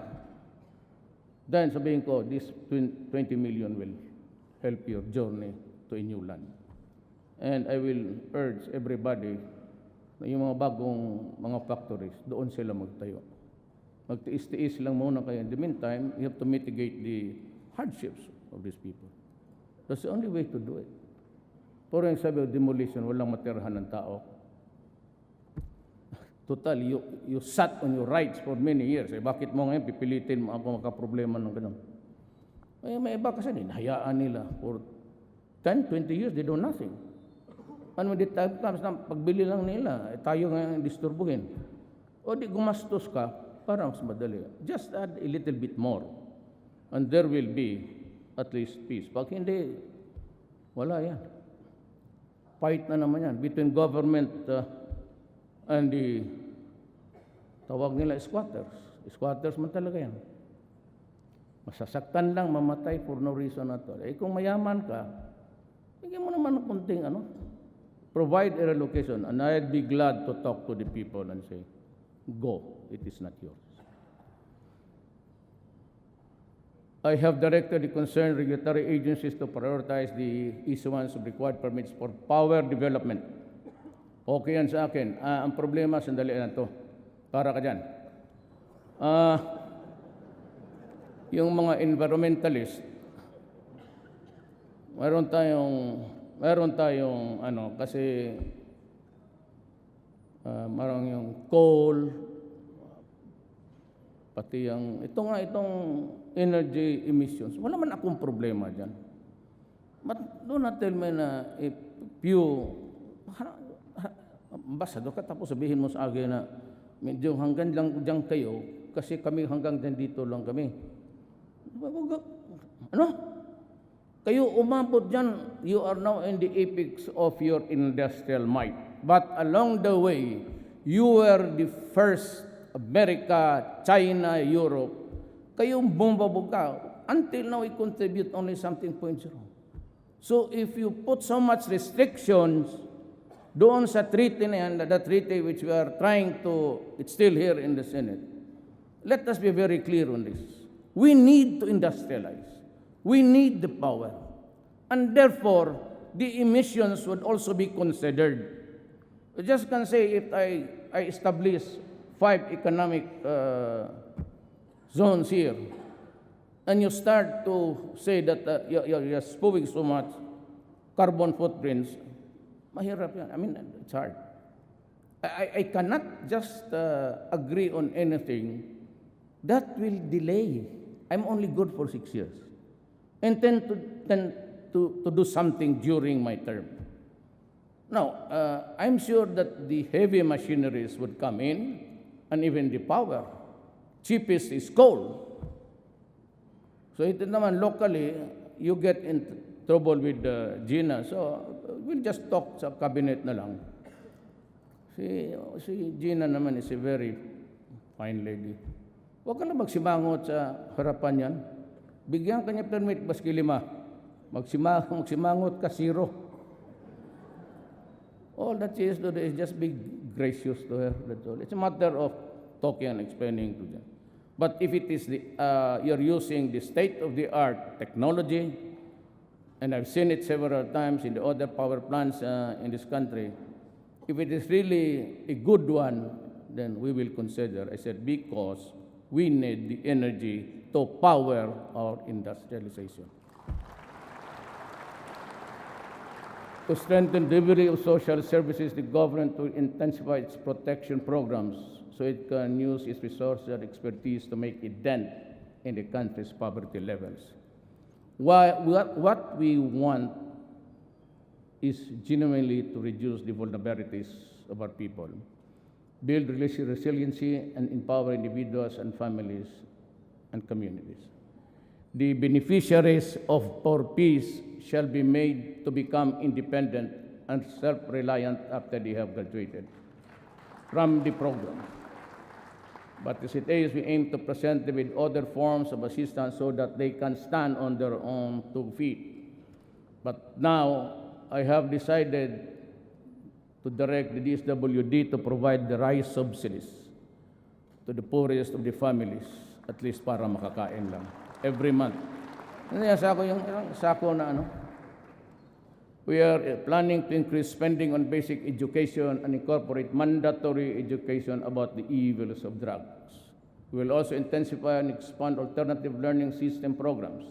Then sabihin ko, this 20 million will help your journey to a new land. And I will urge everybody na yung mga bagong mga factories, doon sila magtayo. Magtiis-tiis lang muna kayo. In the meantime, you have to mitigate the hardships of these people. That's the only way to do it. Pero yung sabi, demolition, walang matirahan ng tao. Total, you sat on your rights for many years. Eh, bakit mo ngayon pipilitin mo ako makaproblema ng ganun? Eh, may iba kasi hinahayaan nila. For 10, 20 years, they do nothing. And when the time comes na pagbili lang nila, eh, tayo ngayon disturbuhin. O di gumastos ka, para mas madali. Just add a little bit more. And there will be at least peace. Pag hindi, wala yan. Fight na naman yan between government and the tawag nila squatters. Squatters man talaga yan. Masasaktan lang, mamatay for no reason at all. Eh kung mayaman ka, bigyan mo naman ng kunting provide a relocation. And I'd be glad to talk to the people and say, go, it is not yours. I have directed the concerned regulatory agencies to prioritize the issuance of required permits for power development. Okay yan sa akin. Ang problema, sandali na to. Para ka dyan. Yung mga environmentalist, meron tayong kasi marang yung coal, pati itong energy emissions. Wala man akong problema dyan. But do not tell me na if you, ambassador ka tapos sabihin mo sa akin na medyo hanggang lang dyan kayo kasi kami hanggang dito lang kami. Kayo umabot dyan, you are now in the apex of your industrial might. But along the way, you were the first America, China, Europe. Kayong bumbabog ka. Until now, we contribute only something 0.0. So if you put so much restrictions doon sa treaty na yan, the treaty which we are trying to, it's still here in the Senate. Let us be very clear on this. We need to industrialize. We need the power. And therefore, the emissions would also be considered. You just can say if I establish 5 economic zones here, and you start to say that you're spewing so much carbon footprints, mahirap yan. I mean, it's hard. I cannot just agree on anything that will delay. I'm only good for 6 years. And tend to do something during my term. Now, I'm sure that the heavy machineries would come in, and even the power. Cheapest is coal. So ito naman, locally, you get in trouble with Gina. So we'll just talk sa cabinet na lang. Si Gina naman is a very fine lady. Huwag ka na magsimangot sa harapan yan. Bigyan kanya permit, baski 5. Magsimangot ka 0. All that she is to do is just be gracious to her. That's all. It's a matter of talking and explaining to them. But if it is you're using the state-of-the-art technology, and I've seen it several times in the other power plants in this country, if it is really a good one, then we will consider. I said, because we need the energy to power our industrialization. To strengthen delivery of social services, the government will intensify its protection programs so it can use its resources and expertise to make a dent in the country's poverty levels. What we want is genuinely to reduce the vulnerabilities of our people, build resiliency, and empower individuals and families and communities. The beneficiaries of Power Peace shall be made to become independent and self-reliant after they have graduated from the program. But as it is, we aim to present them with other forms of assistance so that they can stand on their own 2 feet. But now, I have decided to direct the DSWD to provide the rice subsidies to the poorest of the families, at least para makakain lang, every month. Sako na ano. We are planning to increase spending on basic education and incorporate mandatory education about the evils of drugs. We will also intensify and expand alternative learning system programs.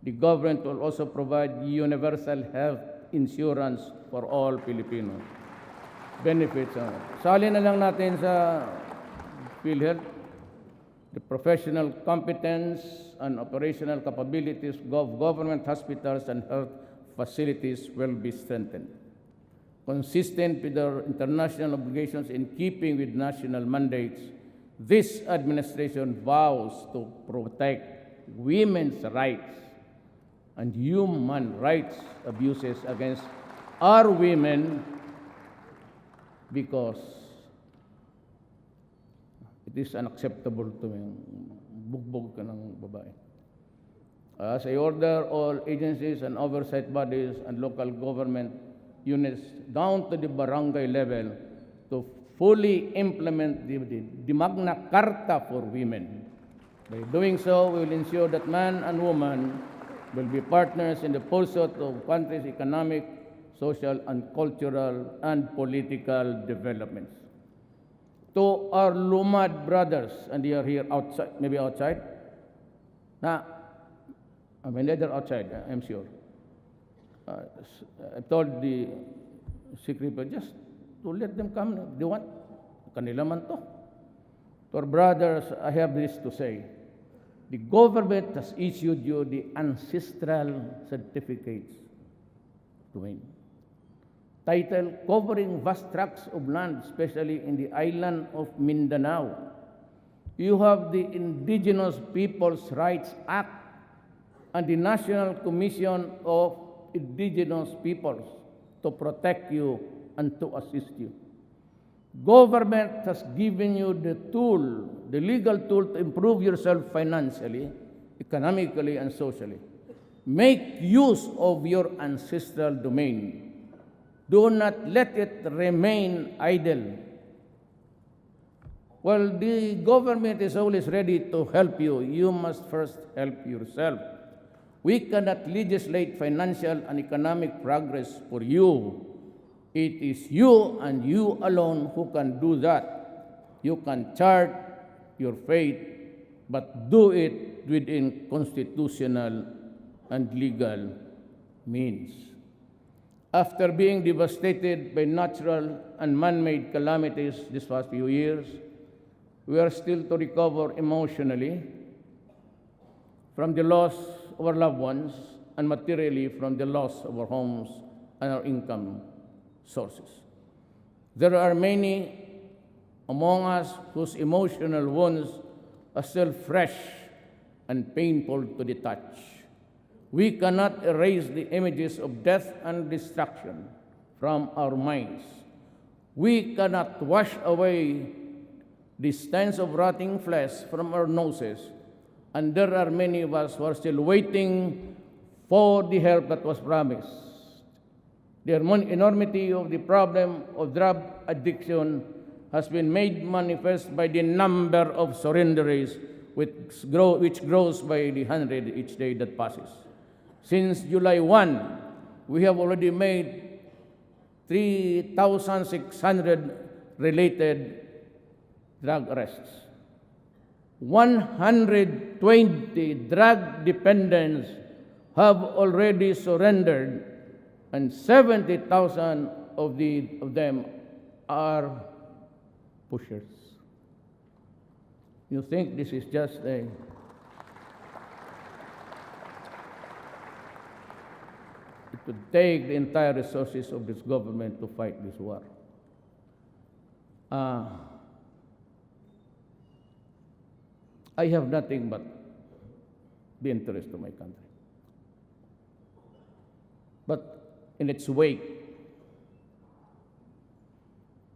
The government will also provide universal health insurance for all Filipinos. Benefits. Sali na lang natin sa PhilHealth. The professional competence and operational capabilities of government hospitals and health facilities will be strengthened. Consistent with our international obligations in keeping with national mandates, this administration vows to protect women's rights and human rights abuses against our women because it is unacceptable to bugbog ka ng babae. As I order all agencies and oversight bodies and local government units down to the barangay level to fully implement the Magna Carta for women. By doing so, we will ensure that man and woman will be partners in the pursuit of country's economic, social, and cultural and political developments. To our Lumad brothers, and they are here outside, maybe outside. Now, I mean, they're outside, I'm sure. I told the secretary just to let them come if they want. Kanila man to. To our brothers, I have this to say. The government has issued you the ancestral certificates to win. Title, covering vast tracts of land, especially in the island of Mindanao. You have the Indigenous Peoples' Rights Act and the National Commission of Indigenous Peoples to protect you and to assist you. Government has given you the tool, the legal tool to improve yourself financially, economically, and socially. Make use of your ancestral domain. Do not let it remain idle. Well, the government is always ready to help you. You must first help yourself. We cannot legislate financial and economic progress for you. It is you and you alone who can do that. You can chart your fate, but do it within constitutional and legal means. After being devastated by natural and man-made calamities these past few years, we are still to recover emotionally from the loss of our loved ones and materially from the loss of our homes and our income sources. There are many among us whose emotional wounds are still fresh and painful to the touch. We cannot erase the images of death and destruction from our minds. We cannot wash away the stench of rotting flesh from our noses, and there are many of us who are still waiting for the help that was promised. The enormity of the problem of drug addiction has been made manifest by the number of surrenderies which grows by the hundred each day that passes. Since July 1, we have already made 3,600 related drug arrests. 120 drug dependents have already surrendered, and 70,000 of them are pushers. You think this is just a... It would take the entire resources of this government to fight this war. I have nothing but the interest of my country. But in its wake,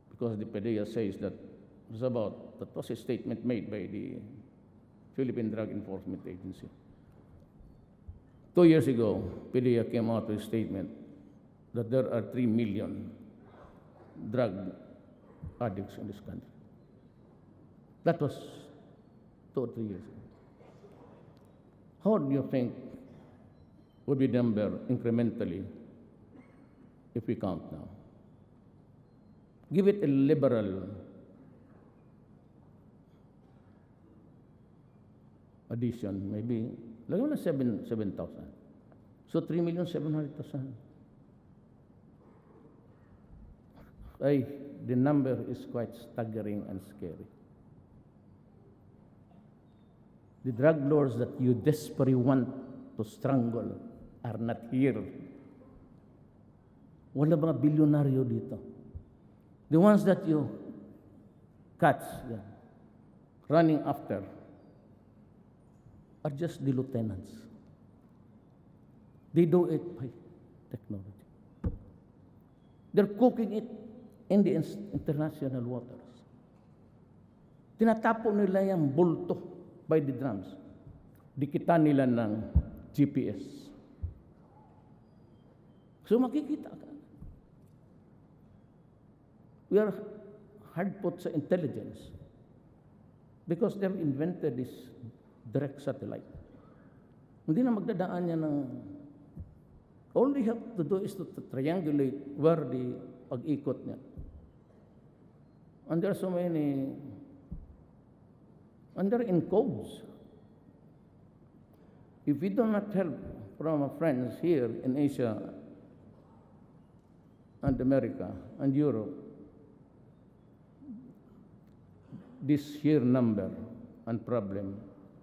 because the PDEA says that that was a statement made by the Philippine Drug Enforcement Agency. 2 years ago, PDEA came out with a statement that there are 3 million drug addicts in this country. That was 2 or 3 years ago. How do you think would be the number incrementally if we count now? Give it a liberal addition, maybe, like 7,000. So 3,700,000. The number is quite staggering and scary. The drug lords that you desperately want to strangle are not here. Wala mga bilyonaryo dito. The ones that you catch running after are just the lieutenants. They do it by technology. They're cooking it in the international waters. Tinatapo nila yung bulto by the drums. Dikitan nila ng GPS. So makikita ka. We are hard put sa intelligence because they've invented this direct satellite. Hindi na magdadaan niya ng... All they have to do is to triangulate where the pag-ikot niya. And there are so many... And they're in codes. If we do not help from our friends here in Asia and America and Europe, this sheer number and problem,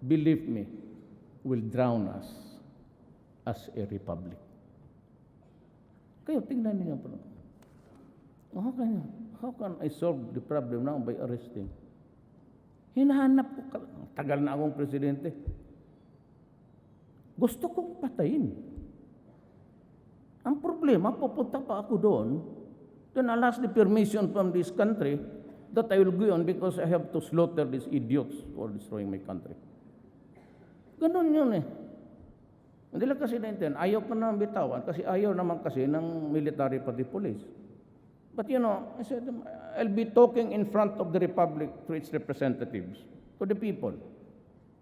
believe me, will drown us as a republic. Kayo, tingnan niyo po. How can I solve the problem now by arresting? Hinahanap ko, tagal na akong presidente. Gusto kong patayin. Ang problema, pupunta pa ako doon, then I'll ask the permission from this country that I will go on because I have to slaughter these idiots for destroying my country. Ganun yun eh. Hindi lang kasi naintindihan, ayaw pa naman bitawan kasi ayaw naman kasi ng military pati police. But you know, I said, I'll be talking in front of the Republic to its representatives, to the people.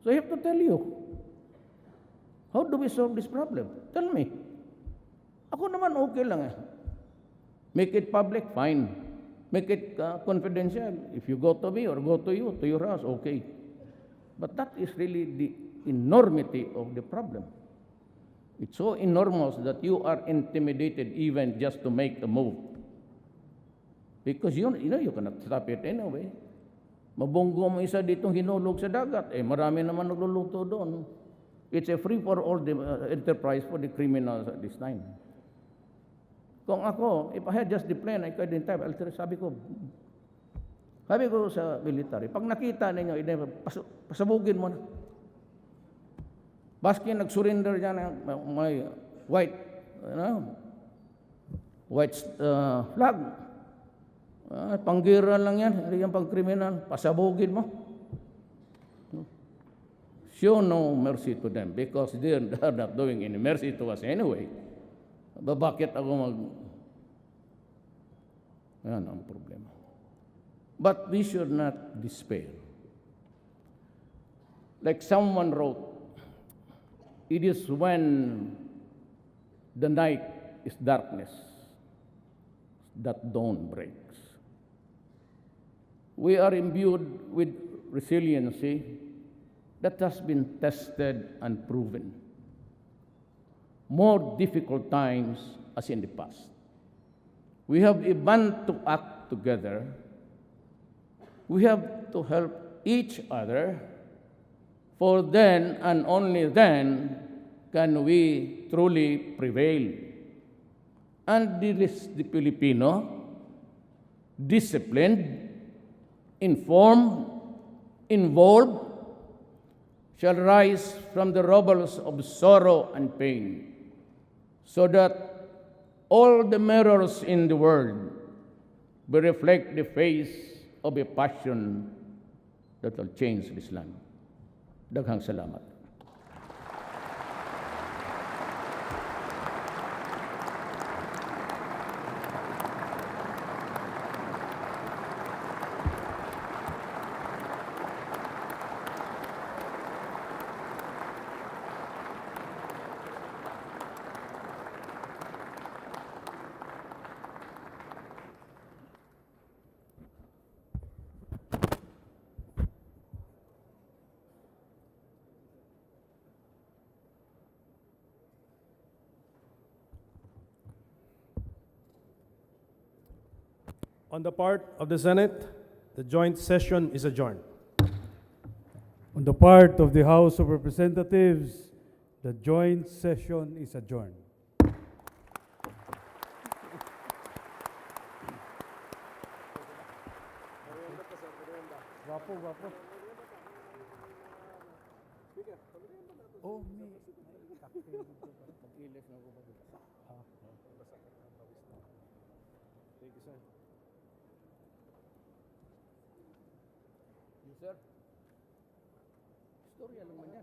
So I have to tell you, how do we solve this problem? Tell me. Ako naman okay lang eh. Make it public, fine. Make it confidential. If you go to me or go to you, to your house, okay. But that is really the enormity of the problem. It's so enormous that you are intimidated even just to make a move. Because you know you cannot stop it anyway. Mabunggo mo isa ditong hinulog sa dagat, marami naman nagluluto doon. It's a free-for-all enterprise for the criminals at this time. Kung ako, if I had just the plan, I couldn't have. Sabi ko sa military, pag nakita ninyo, pasabugin mo na. Baski nag-surrender niya ng may white flag. Panggira lang yan, hindi yan pang kriminal. Pasabugin mo. Show no mercy to them because they are not doing any mercy to us anyway. Bakit ako Yan ang problema. But we should not despair. Like someone wrote, it is when the night is darkness that dawn breaks. We are imbued with resiliency that has been tested and proven. More difficult times as in the past. We have a bond to act together. We have to help each other, for then and only then can we truly prevail. And the Filipino, disciplined, informed, involved, shall rise from the rubbles of sorrow and pain, so that all the mirrors in the world will reflect the face of a passion that will change this land. Daghang salamat. On the part of the Senate, the joint session is adjourned. On the part of the House of Representatives, the joint session is adjourned. Sir, storya lang man yan.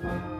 you.